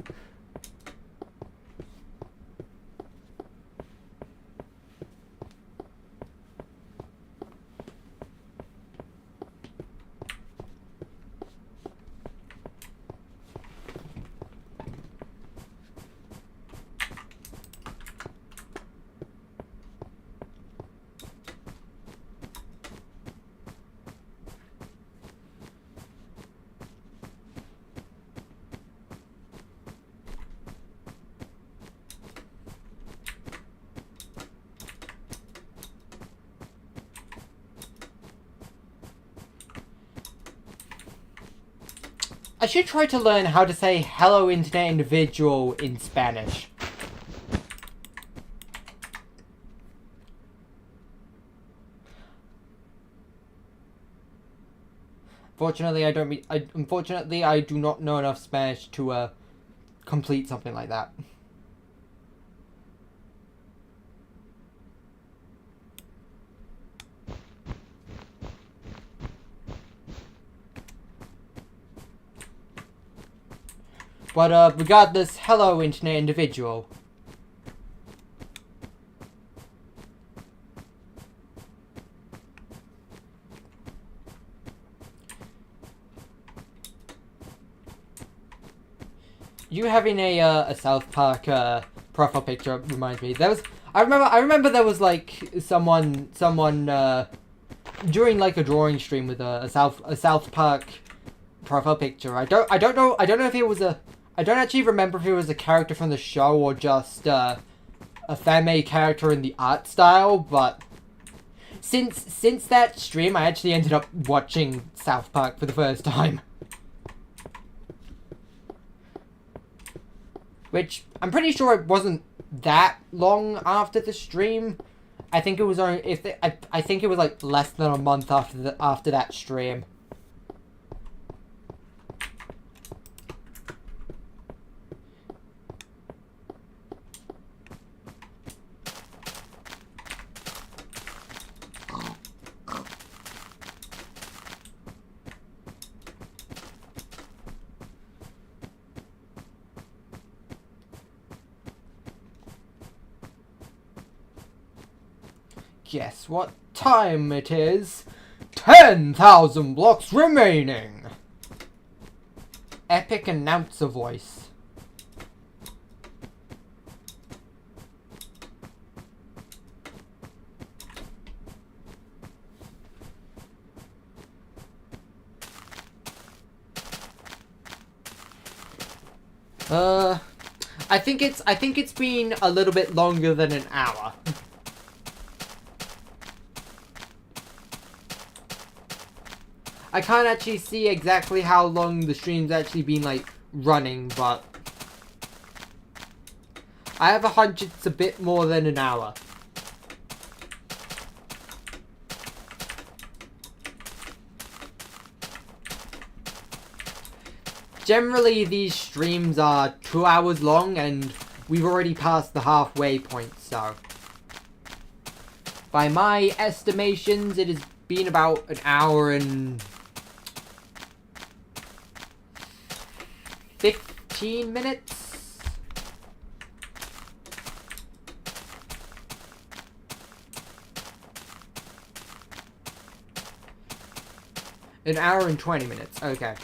I should try to learn how to say hello internet individual in Spanish. Unfortunately, unfortunately, I do not know enough Spanish to complete something like that. But regardless, hello internet individual. You having a South Park profile picture reminds me. I remember there was like someone during like a drawing stream with a South Park profile picture. I don't know if it was I don't actually remember if it was a character from the show or just a fan-made character in the art style, but since that stream I actually ended up watching South Park for the first time. Which, I'm pretty sure it wasn't that long after the stream. I think it was only, I think it was like less than a month after that stream. Guess what time it is? 10,000 blocks remaining! Epic announcer voice. I think it's been a little bit longer than an hour. I can't actually see exactly how long the stream's actually been, like, running, but I have a hunch it's a bit more than an hour. Generally, these streams are 2 hours long, and we've already passed the halfway point, so by my estimations, it has been about an hour and 15 minutes? An hour and 20 minutes, okay.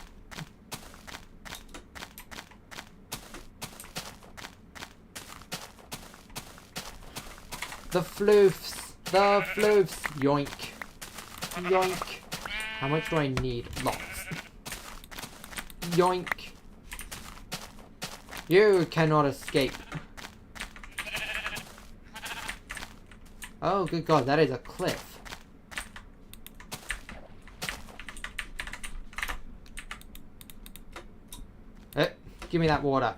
The floofs, yoink, yoink. How much do I need? Lots. Yoink. You cannot escape. Oh, good God, that is a cliff. Give me that water.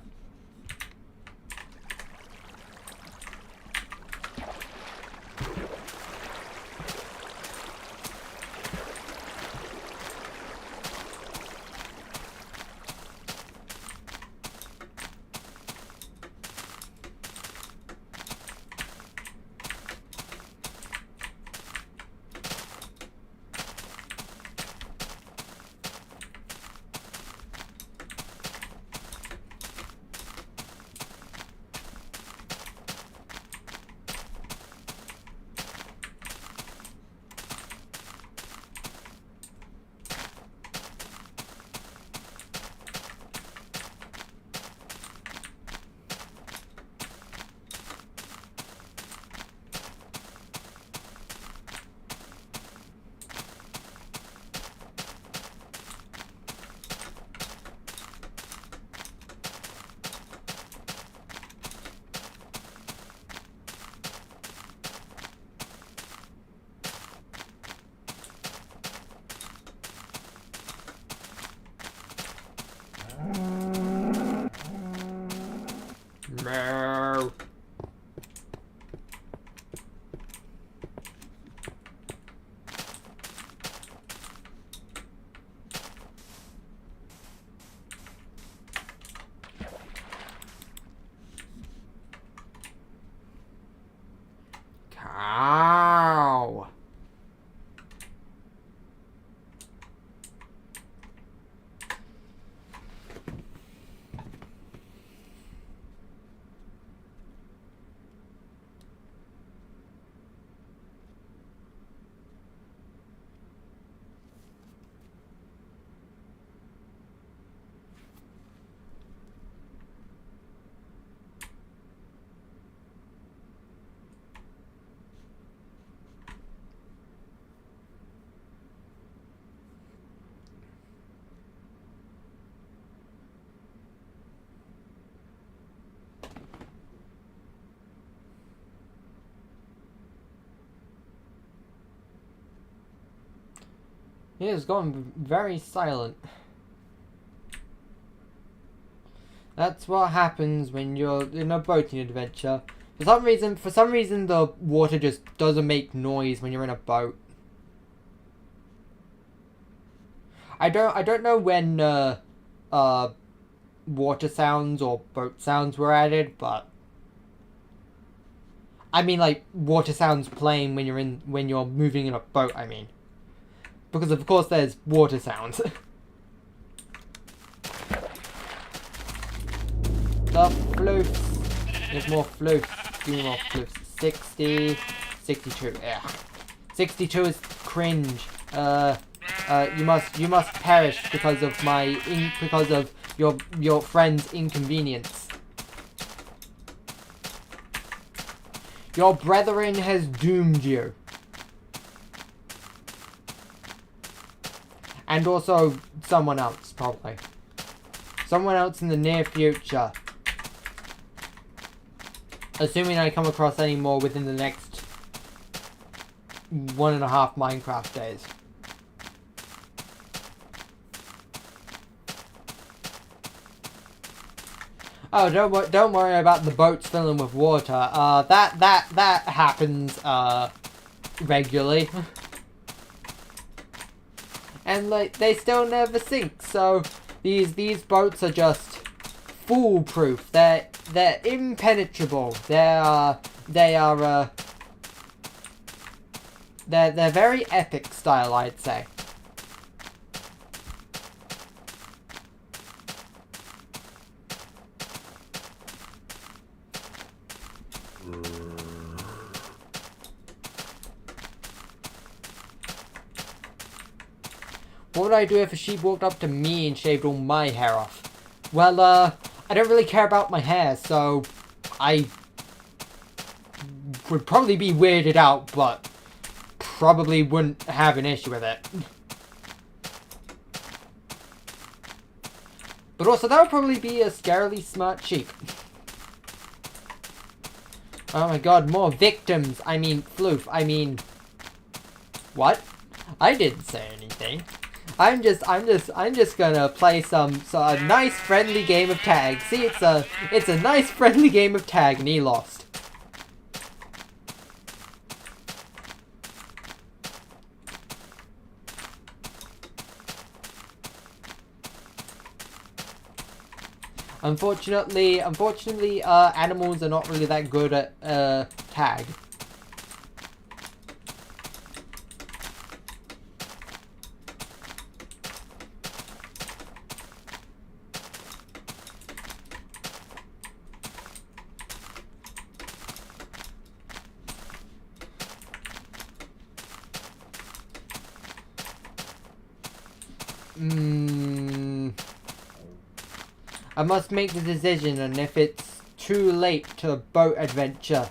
It is going very silent. That's what happens when you're in a boating adventure. For some reason, the water just doesn't make noise when you're in a boat. I don't know when water sounds or boat sounds were added, but I mean like water sounds playing when you're moving in a boat. I mean, because of course there's water sounds. The floofs. There's more floofs. Give me more floofs. 60, 62. Yeah, 62 is cringe. You must perish because of your friend's inconvenience. Your brethren has doomed you. And also someone else, probably. Someone else in the near future. Assuming I come across any more within the next 1.5 Minecraft days. Oh, don't worry about the boats filling with water. That happens regularly. And like they still never sink. So these boats are just foolproof. They're impenetrable. They're very epic style, I'd say. What would I do if a sheep walked up to me and shaved all my hair off? Well, I don't really care about my hair, so I would probably be weirded out, but probably wouldn't have an issue with it. But also, that would probably be a scarily smart sheep. Oh my god, more victims. I mean, floof. I mean, what? I didn't say anything. I'm just gonna play a nice friendly game of tag. See, it's a nice friendly game of tag, and he lost. Unfortunately, animals are not really that good at tag. I must make the decision, and if it's too late to boat adventure.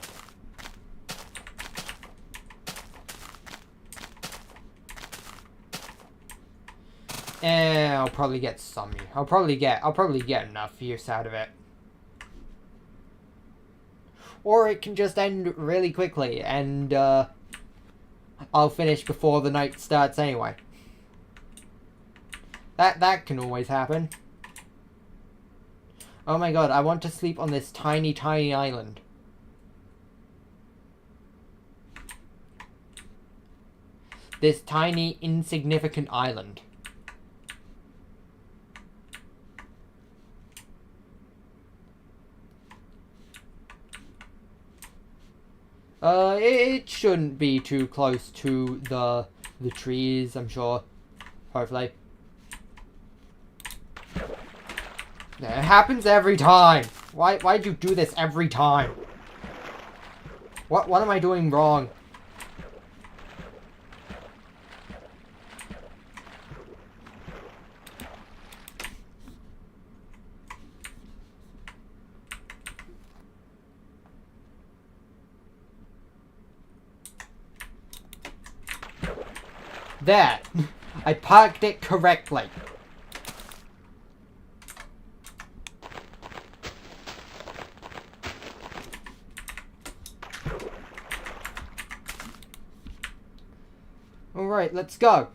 I'll probably get some. I'll probably get enough use out of it. Or it can just end really quickly, and I'll finish before the night starts anyway. That can always happen. Oh my god, I want to sleep on this tiny, tiny island. This tiny, insignificant island. It shouldn't be too close to the trees, I'm sure. Hopefully. It happens every time. Why'd you do this every time? What am I doing wrong? There. I parked it correctly. Alright, let's go.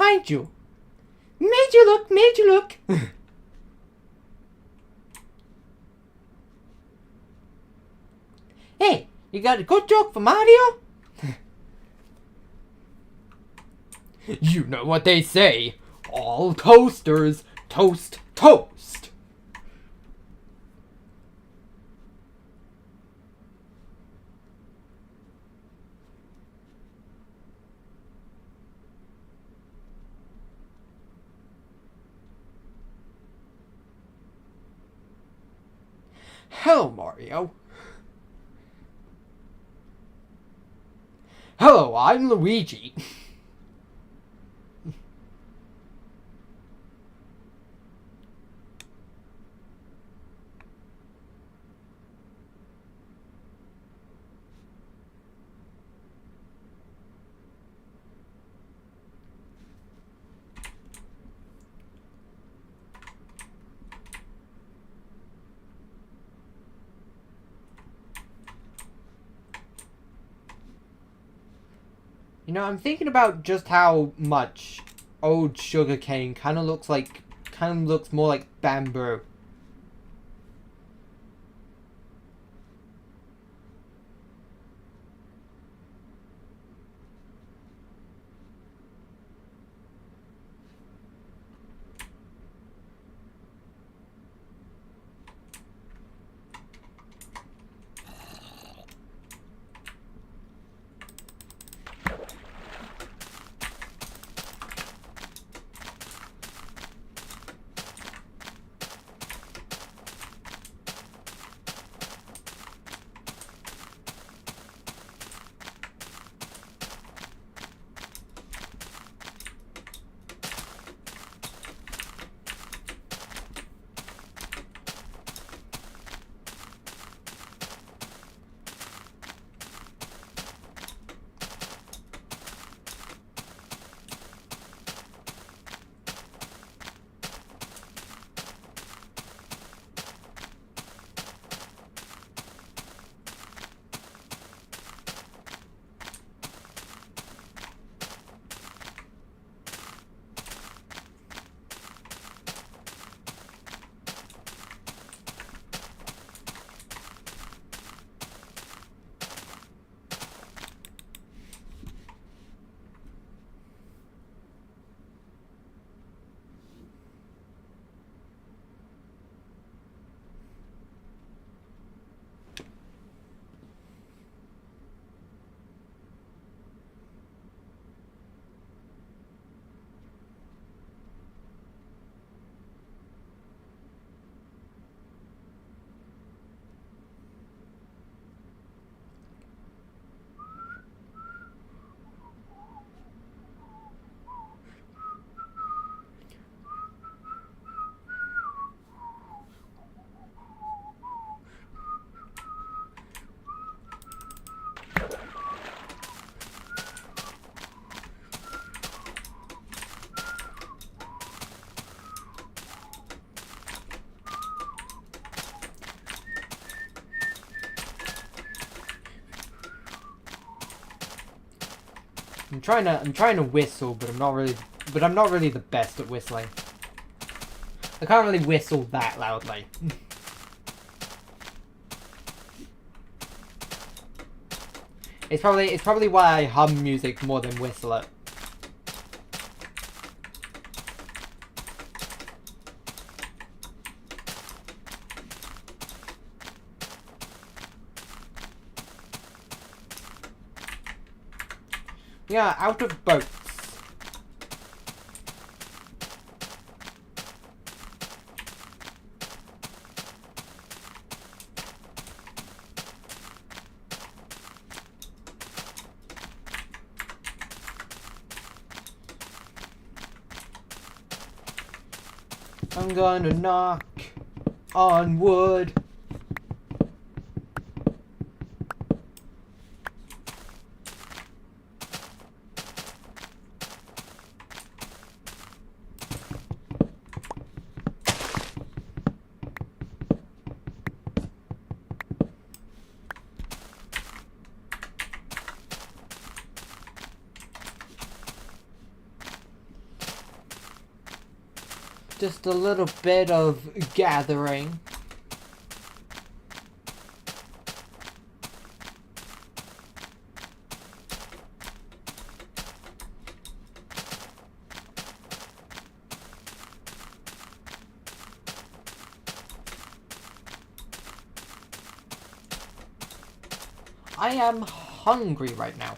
find you. Made you look, made you look. Hey, you got a good joke for Mario? You know what they say. All toasters toast toast. Hello, Mario. Hello, I'm Luigi. You know, I'm thinking about just how much old sugarcane kind of looks more like bamboo. I'm trying to whistle, but I'm not really the best at whistling. I can't really whistle that loudly. It's probably why I hum music more than whistle it. Yeah, out of boats. I'm gonna knock on wood. Just a little bit of gathering. I am hungry right now.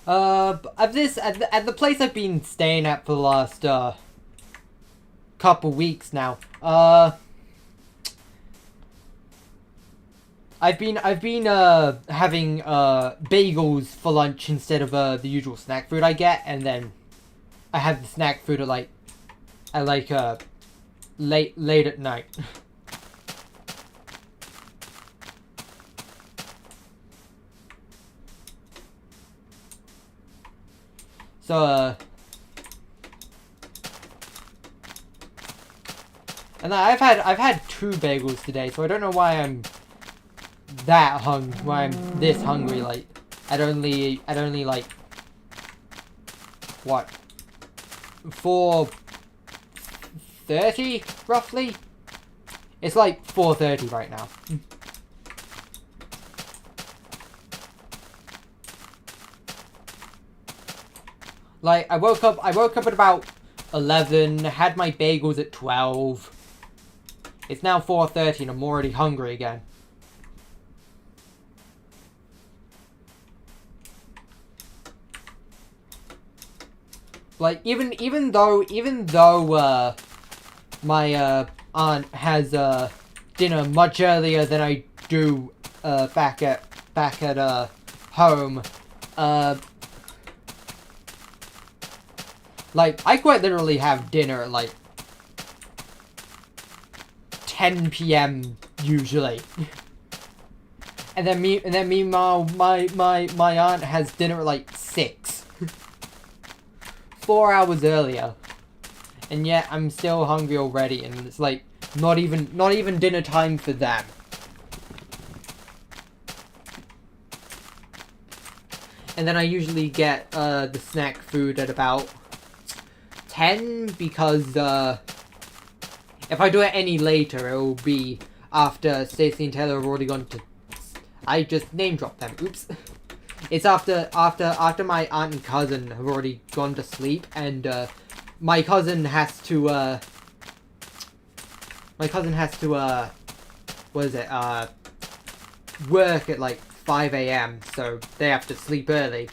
At the place I've been staying at for the last, couple weeks now, I've been, having, bagels for lunch instead of, the usual snack food I get, and then I have the snack food at, late at night. So, and I've had 2 bagels today, so I don't know why I'm why I'm this hungry. Like, I'd only like, what, 4:30 roughly. It's like 4:30 right now. Like, I woke up at about 11, had my bagels at 12. It's now 4:30 and I'm already hungry again. Like, even though my aunt has dinner much earlier than I do back at home, like, I quite literally have dinner at, like, 10 p.m. usually. And then meanwhile, my aunt has dinner at, like, 6. 4 hours earlier. And yet, I'm still hungry already, and it's, like, not even dinner time for them. And then I usually get, the snack food at about 10, because if I do it any later, it will be after Stacey and Taylor have already gone to. I just name dropped them. Oops. It's after my aunt and cousin have already gone to sleep, and my cousin has to what is it? Work at like 5 a.m. so they have to sleep early.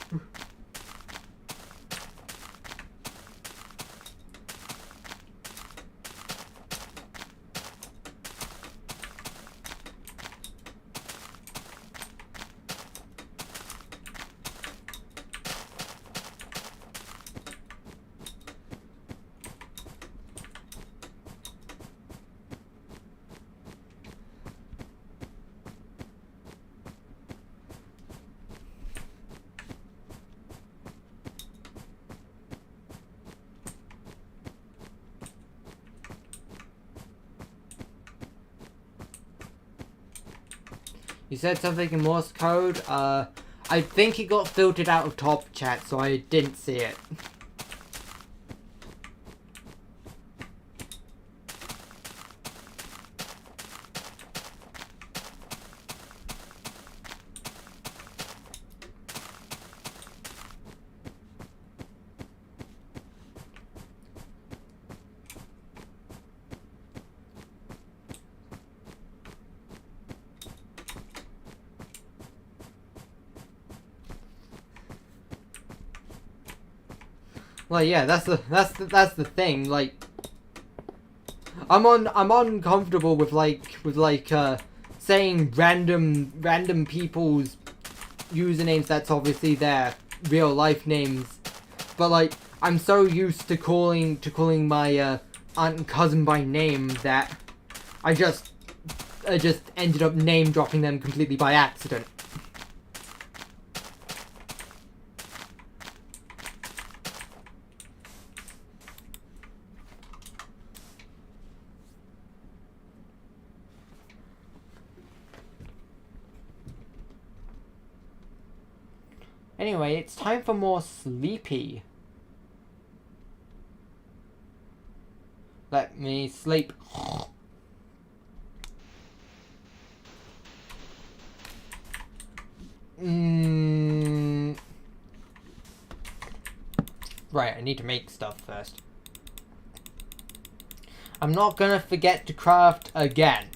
You said something in Morse code. I think it got filtered out of top chat, so I didn't see it. Well, yeah, that's the thing. Like, I'm uncomfortable with saying random people's usernames. That's obviously their real life names, but like, I'm so used to calling my aunt and cousin by name that I just ended up name dropping them completely by accident. Anyway, it's time for more sleepy. Let me sleep. Right, I need to make stuff first. I'm not gonna forget to craft again.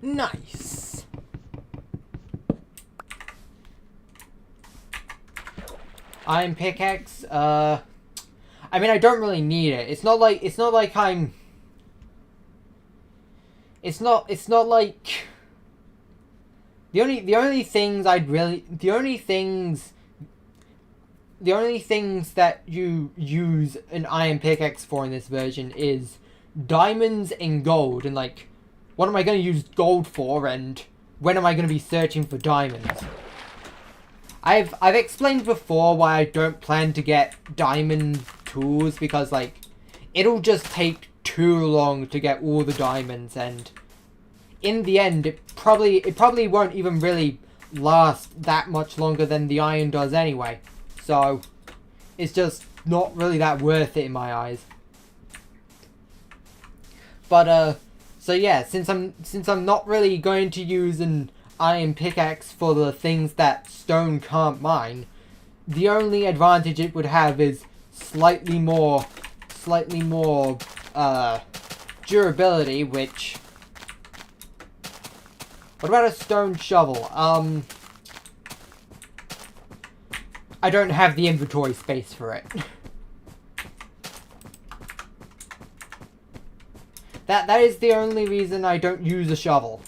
Nice. Iron pickaxe. I mean, I don't really need it. It's not like I'm. It's not like the only things that you use an iron pickaxe for in this version is diamonds and gold, and like, what am I going to use gold for, and when am I going to be searching for diamonds? I've explained before why I don't plan to get diamond tools, because like, it'll just take too long to get all the diamonds, and in the end it probably won't even really last that much longer than the iron does anyway. So it's just not really that worth it in my eyes. But so yeah, since I'm not really going to use an iron pickaxe for the things that stone can't mine, the only advantage it would have is slightly more durability, which... What about a stone shovel? I don't have the inventory space for it. That is the only reason I don't use a shovel.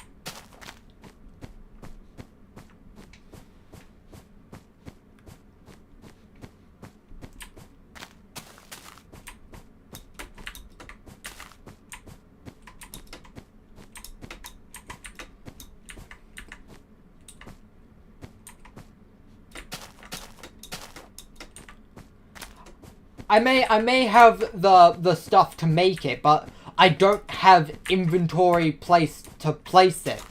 I may have the stuff to make it, but I don't have inventory place to place it.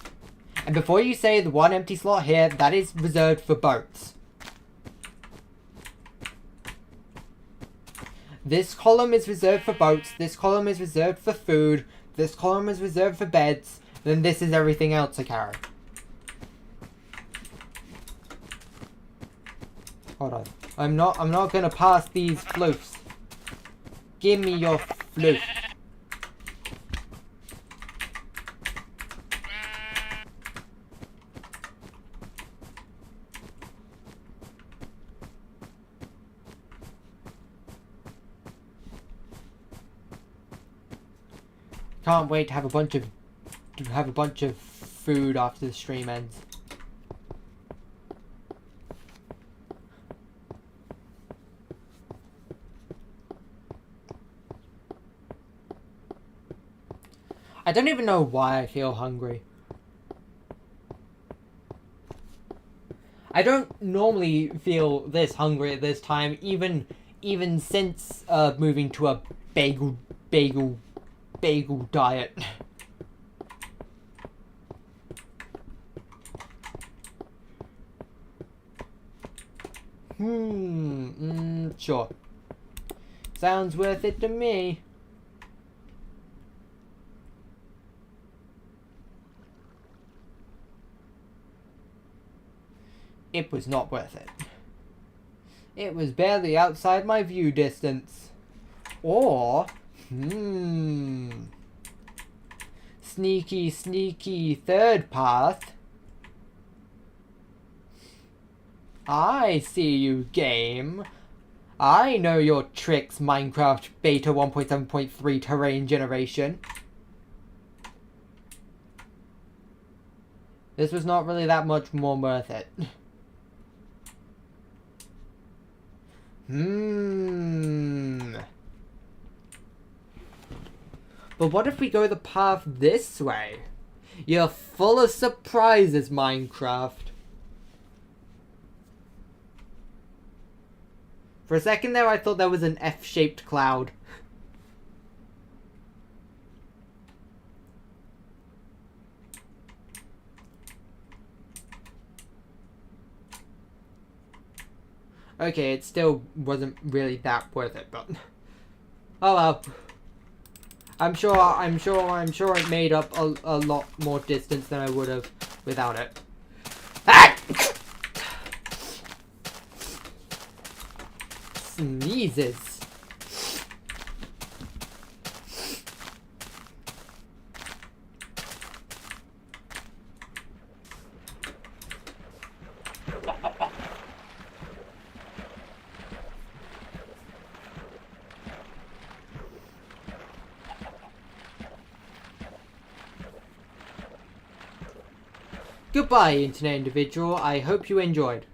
And before you say the one empty slot here, that is reserved for boats. This column is reserved for boats, this column is reserved for food, this column is reserved for beds, then this is everything else I carry. Hold on. I'm not gonna pass these floofs. Give me your floof. Can't wait to have a bunch of food after the stream ends. I don't even know why I feel hungry. I don't normally feel this hungry at this time, even since moving to a bagel diet. Sure. Sounds worth it to me. It was not worth it. It was barely outside my view distance. Or, sneaky third path. I see you, game. I know your tricks, Minecraft Beta 1.7.3 terrain generation. This was not really that much more worth it. But what if we go the path this way? You're full of surprises, Minecraft. For a second there, I thought there was an F-shaped cloud. Okay, it still wasn't really that worth it, but oh well. I'm sure it made up a lot more distance than I would have without it. Ah! Sneezes. Goodbye, internet individual. I hope you enjoyed.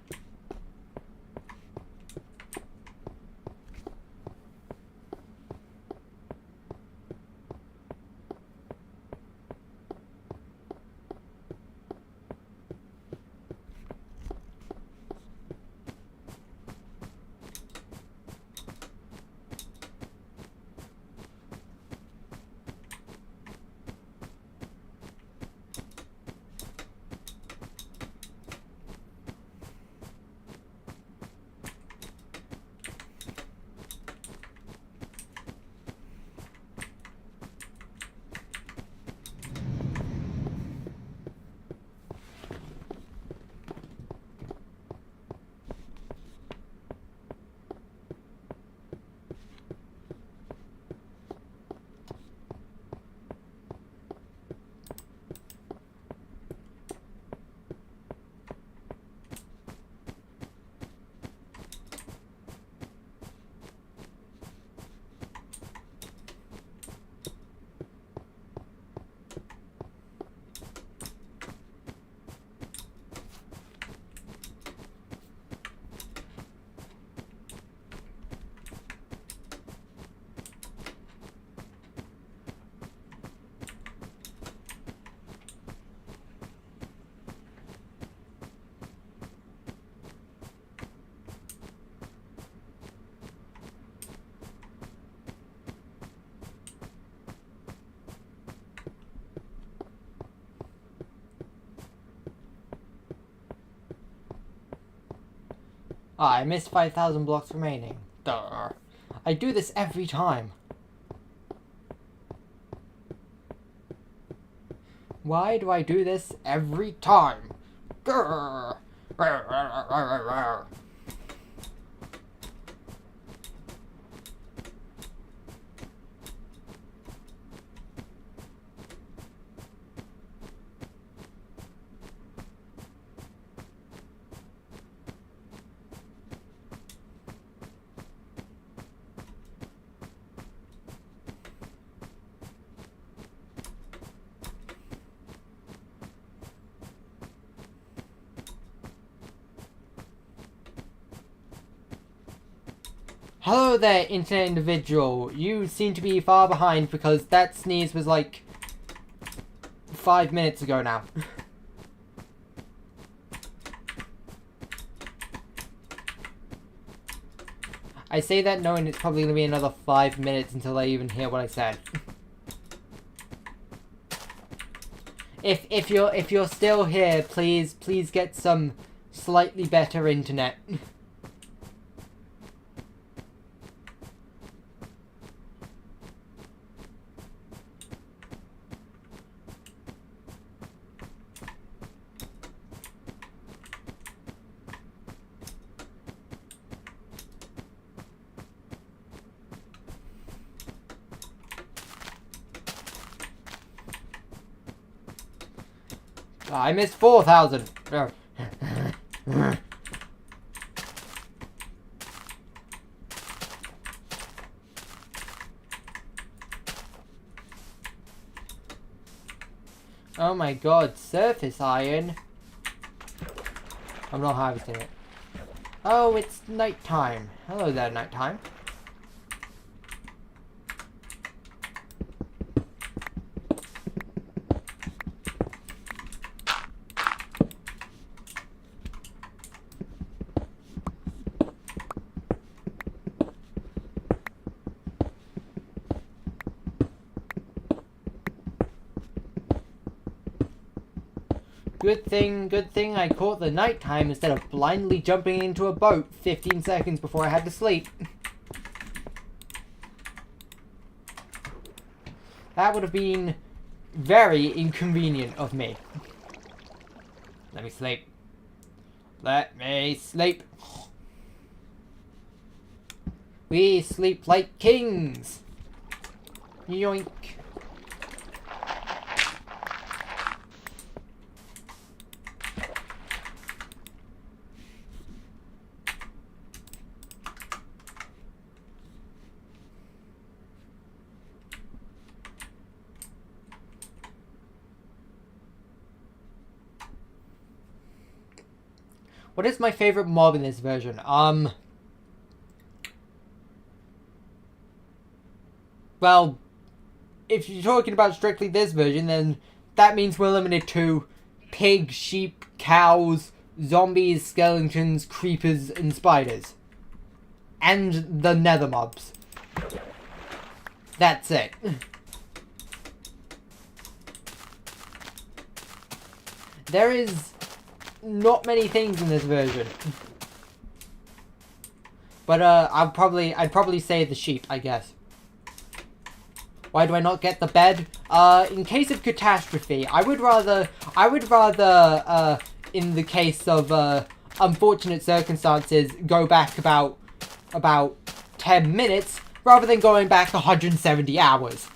Ah, I missed 5,000 blocks remaining. Duh. I do this every time. Why do I do this every time? Grr. Hello there, internet individual. You seem to be far behind because that sneeze was like 5 minutes ago now. I say that knowing it's probably going to be another 5 minutes until they even hear what I said. If you're still here, please get some slightly better internet. I missed 4,000. Oh my god, surface iron. I'm not harvesting it. Oh, it's nighttime. Hello there, nighttime. Good thing I caught the nighttime instead of blindly jumping into a boat 15 seconds before I had to sleep. That would have been very inconvenient of me. Let me sleep. Let me sleep. We sleep like kings. Yoink. What is my favorite mob in this version? Well, if you're talking about strictly this version, then that means we're limited to pigs, sheep, cows, zombies, skeletons, creepers, and spiders. And the nether mobs. That's it. There is not many things in this version. But I'd probably say the sheep, I guess. Why do I not get the bed? In case of catastrophe, I would rather in the case of unfortunate circumstances go back about 10 minutes rather than going back 170 hours.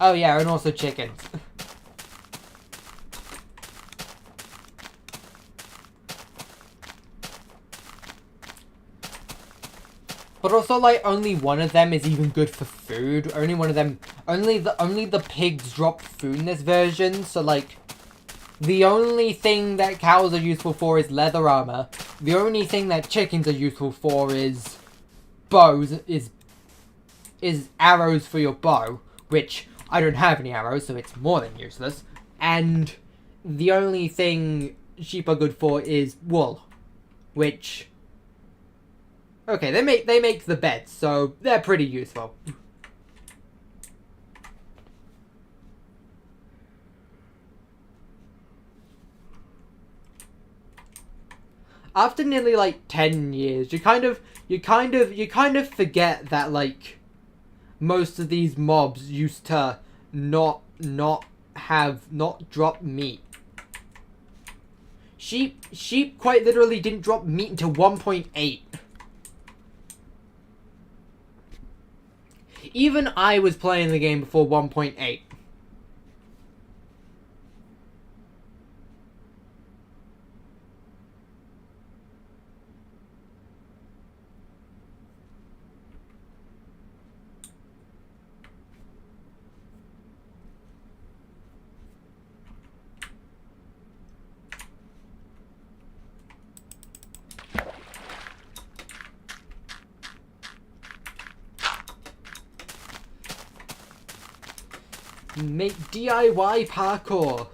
Oh yeah, and also chickens. But also, like, only one of them is even good for food. Only one of them, only the pigs drop food in this version. So, like, the only thing that cows are useful for is leather armor. The only thing that chickens are useful for is bows, is arrows for your bow, which I don't have any arrows, so it's more than useless. And the only thing sheep are good for is wool, which, okay, they make the beds, so they're pretty useful. After nearly like 10 years, you kind of forget that, like, most of these mobs used to not drop meat. Sheep quite literally didn't drop meat until 1.8. Even I was playing the game before 1.8. Make DIY parkour.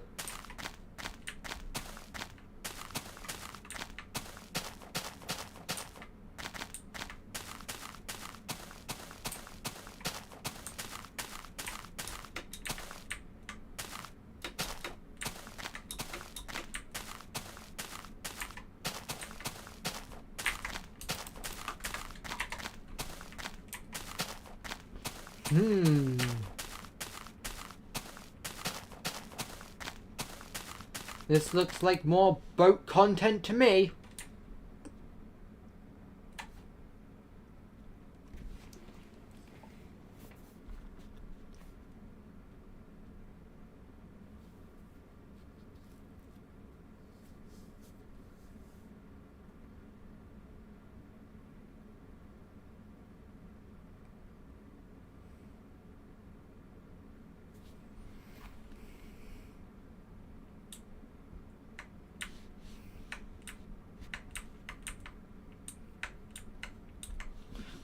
This looks like more boat content to me.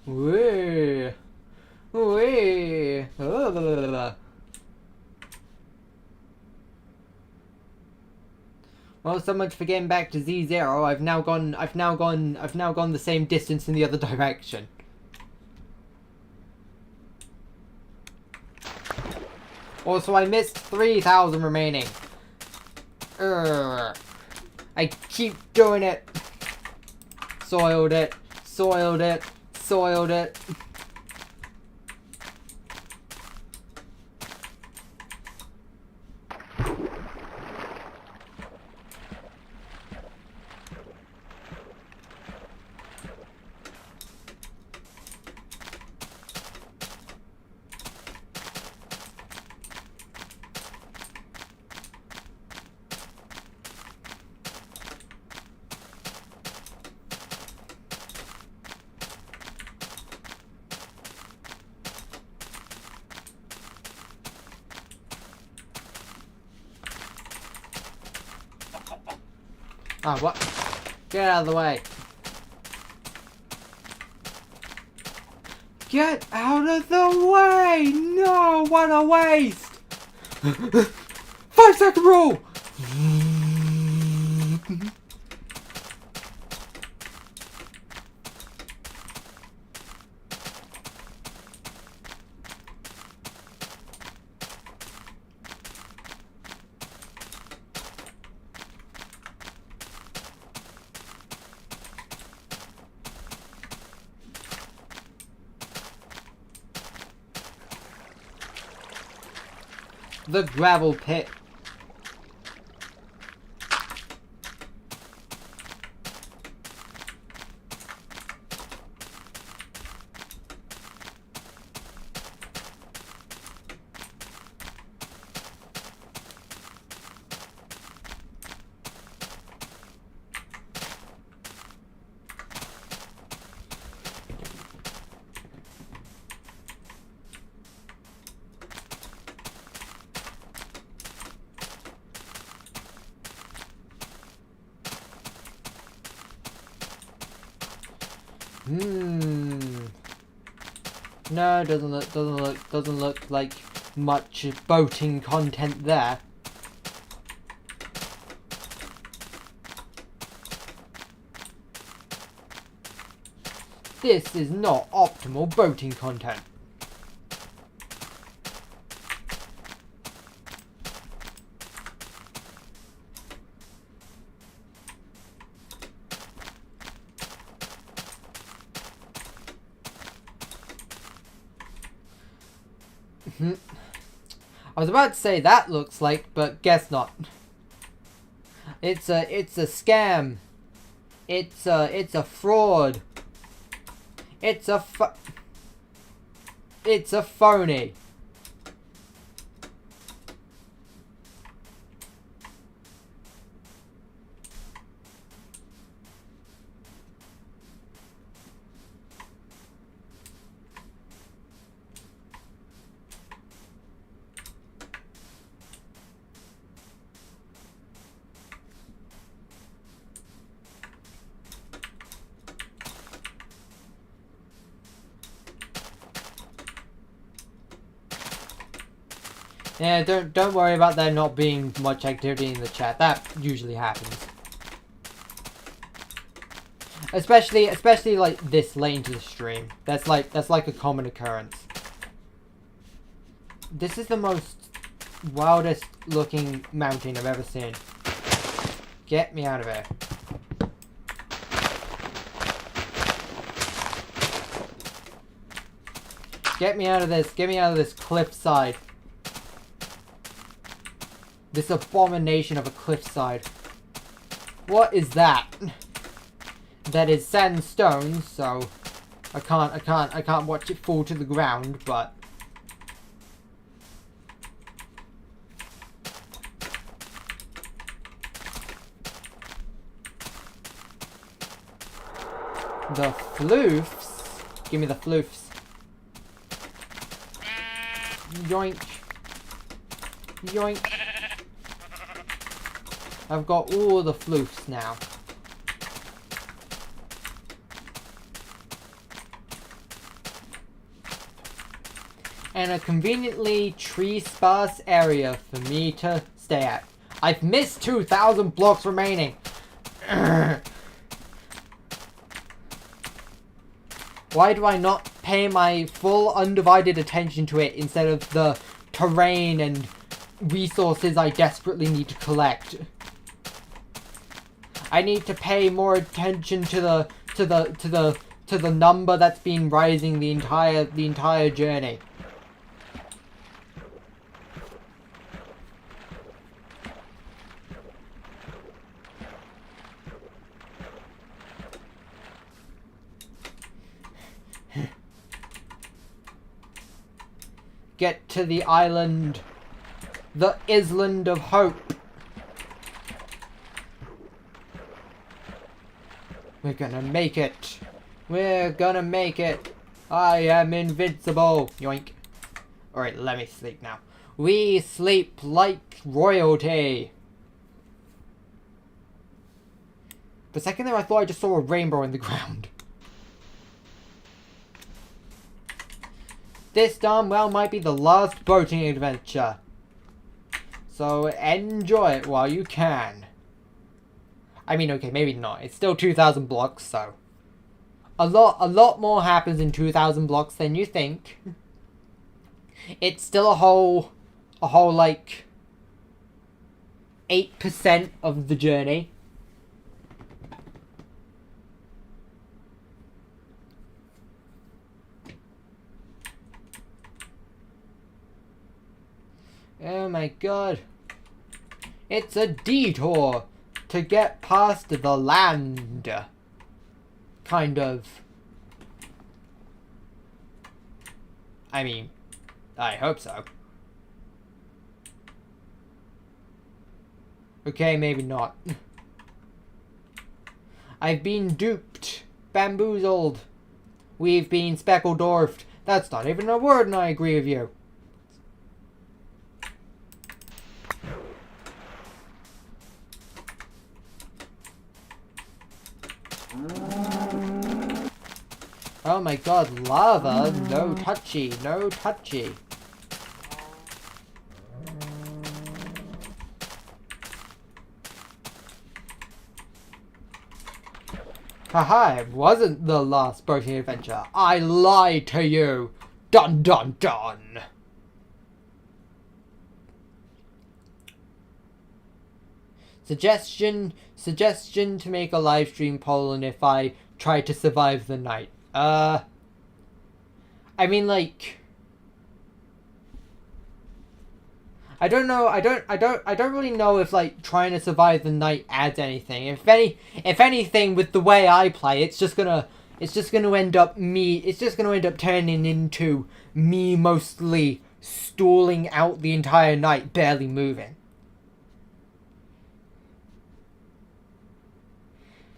Wee. Wee. Oh. Well, so much for getting back to Z0. I've now gone the same distance in the other direction. Also, I missed 3,000 remaining. Urgh. I keep doing it. Soiled it. Soiled it. Soiled it. Oh, what? Get out of the way. Get out of the way! No, what a waste! 5-second rule! The gravel pit. No, doesn't look like much boating content there. This is not optimal boating content. I was about to say that looks like, but guess not. It's a scam. It's a fraud. It's a phony. Yeah, don't worry about there not being much activity in the chat. That usually happens. Especially like this late into the stream. That's like a common occurrence. This is the most wildest looking mountain I've ever seen. Get me out of here. Get me out of this. Get me out of this cliffside. This abomination of a cliffside. What is that? That is sandstone, so I can't watch it fall to the ground, but the floofs. Give me the floofs. Yoink. Yoink. I've got all the floofs now. And a conveniently tree-sparse area for me to stay at. I've missed 2,000 blocks remaining. Why do I not pay my full undivided attention to it instead of the terrain and resources I desperately need to collect. I need to pay more attention to the number that's been rising the entire journey. Get to the island. The Island of Hope. We're gonna make it. We're gonna make it. I am invincible. Yoink. Alright, let me sleep now. We sleep like royalty. For a second there I thought I just saw a rainbow in the ground. This darn well might be the last boating adventure. So enjoy it while you can. I mean, okay, maybe not. It's still 2,000 blocks, so a lot more happens in 2,000 blocks than you think. It's still a whole like 8% of the journey. Oh my god. It's a detour to get past the land. Kind of. I mean, I hope so. Okay, maybe not. I've been duped. Bamboozled. We've been speckled-dwarfed. That's not even a word, and I agree with you. Oh my god, lava! No touchy, no touchy. Haha, it wasn't the last boating adventure. I lied to you! Dun dun dun! Suggestion to make a live stream poll and if I try to survive the night. I mean, like, I don't know. I don't really know if like trying to survive the night adds anything. If anything, with the way I play, it's just gonna end up turning into me mostly stalling out the entire night, barely moving.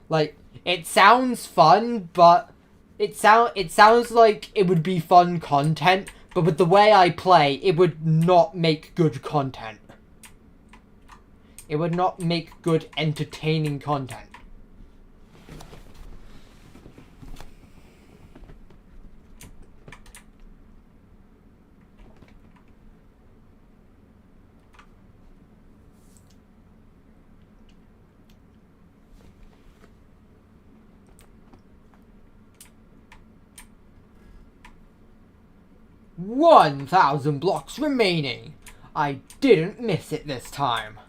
Like, it sounds fun, but it sounds like it would be fun content, but with the way I play, it would not make good content. It would not make good, entertaining content. "1,000 blocks remaining. I didn't miss it this time.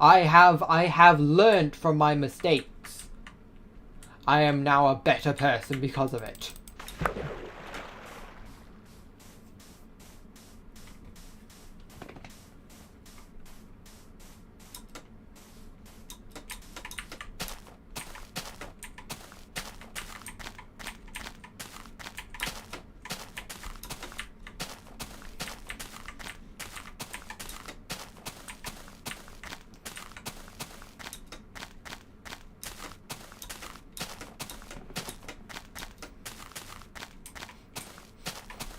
I have learned from my mistakes. I am now a better person because of it."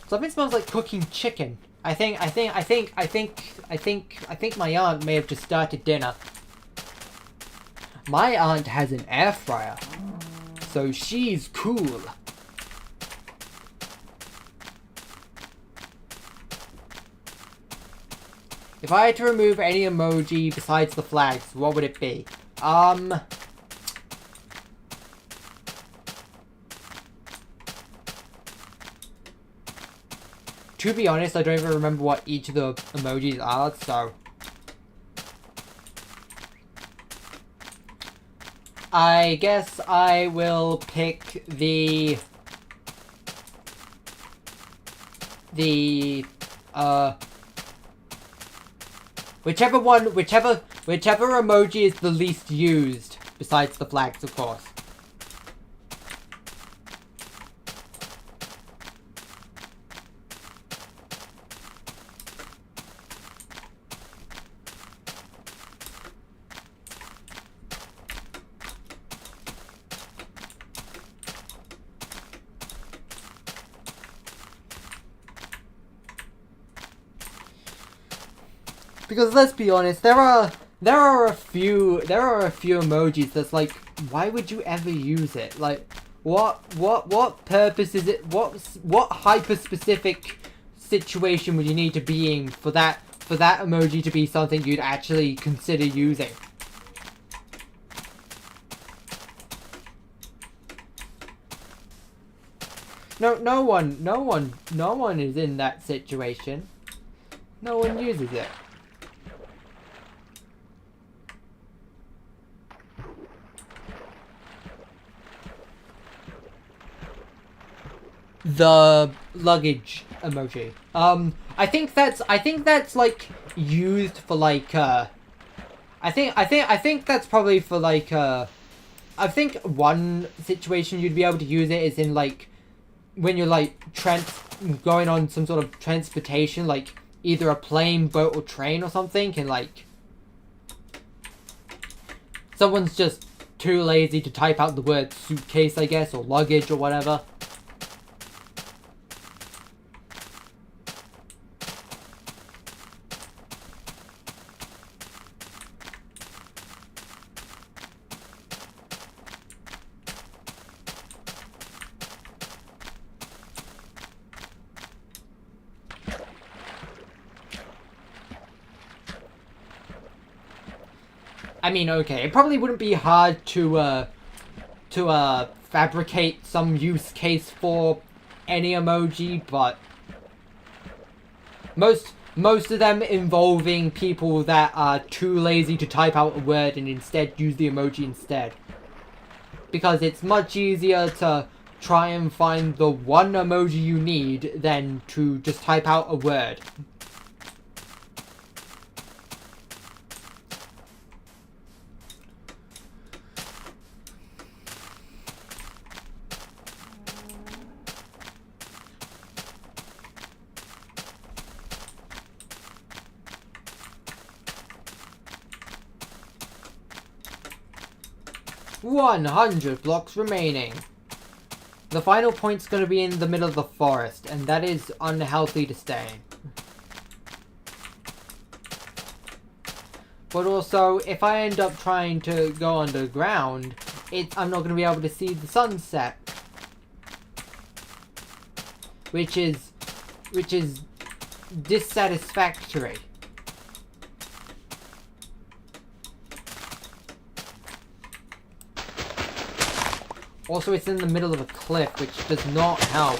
Something smells like cooking chicken. I think my aunt may have just started dinner. My aunt has an air fryer, so she's cool. If I had to remove any emoji besides the flags, what would it be? to be honest, I don't even remember what each of the emojis are, so... I guess I will pick whichever emoji is the least used, besides the flags, of course. Because let's be honest, there are a few emojis that's like, why would you ever use it? Like, what purpose is it? What hyper specific situation would you need to be in for that emoji to be something you'd actually consider using? No one is in that situation. No one uses it. The luggage emoji. I think that's like used for like I think that's probably for like I think one situation you'd be able to use it is in like when you're like going on some sort of transportation, like either a plane, boat, or train or something, and like someone's just too lazy to type out the word suitcase, I guess, or luggage or whatever. I mean, okay, it probably wouldn't be hard to fabricate some use case for any emoji, but most of them involving people that are too lazy to type out a word and instead use the emoji instead. Because it's much easier to try and find the one emoji you need than to just type out a word. "100 blocks remaining. The final point's going to be in the middle of the forest, and that is unhealthy to stay in. But also, if I end up trying to go underground, I'm not going to be able to see the sunset. Which is dissatisfactory. Also, it's in the middle of a cliff, which does not help.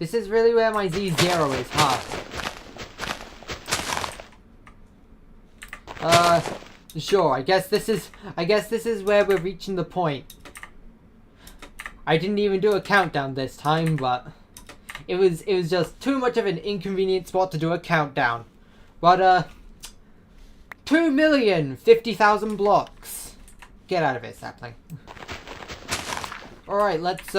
This is really where my Z0 is, huh? Sure, I guess this is where we're reaching the point. I didn't even do a countdown this time, but it was just too much of an inconvenient spot to do a countdown. But 2,050,000 blocks. Get out of it, sapling. Alright, let's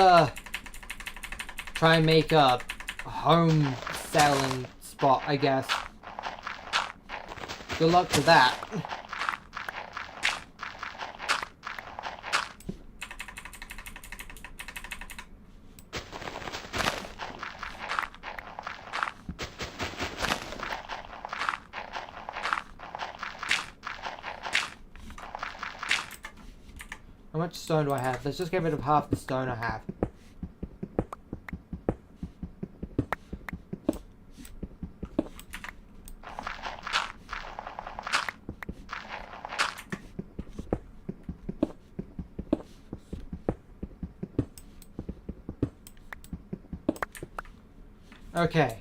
try and make a home selling spot, I guess. Good luck to that. How much stone do I have? Let's just get rid of half the stone I have. Okay.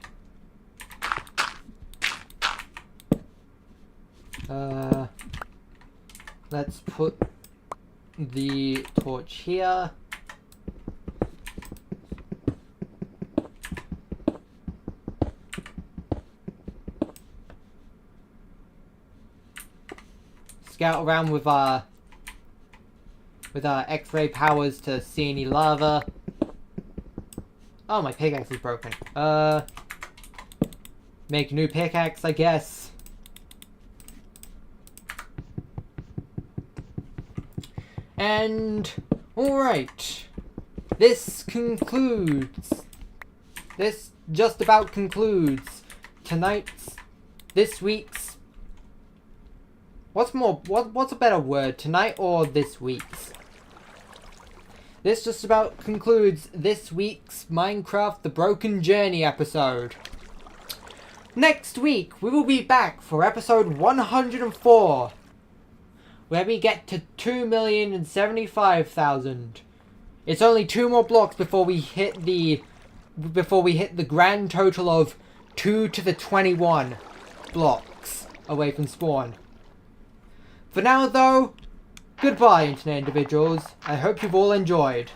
Let's put the torch here. Scout around with our X-ray powers to see any lava. Oh, my pickaxe is broken. Make a new pickaxe, I guess. And alright. This just about concludes this week's. What's a better word? Tonight or this week's? This just about concludes this week's Minecraft The Broken Journey episode. Next week, we will be back for episode 104, where we get to 2,075,000. It's only 2 more blocks before we hit the grand total of 2 to the 21 blocks away from spawn. For now, though, goodbye, internet individuals. I hope you've all enjoyed.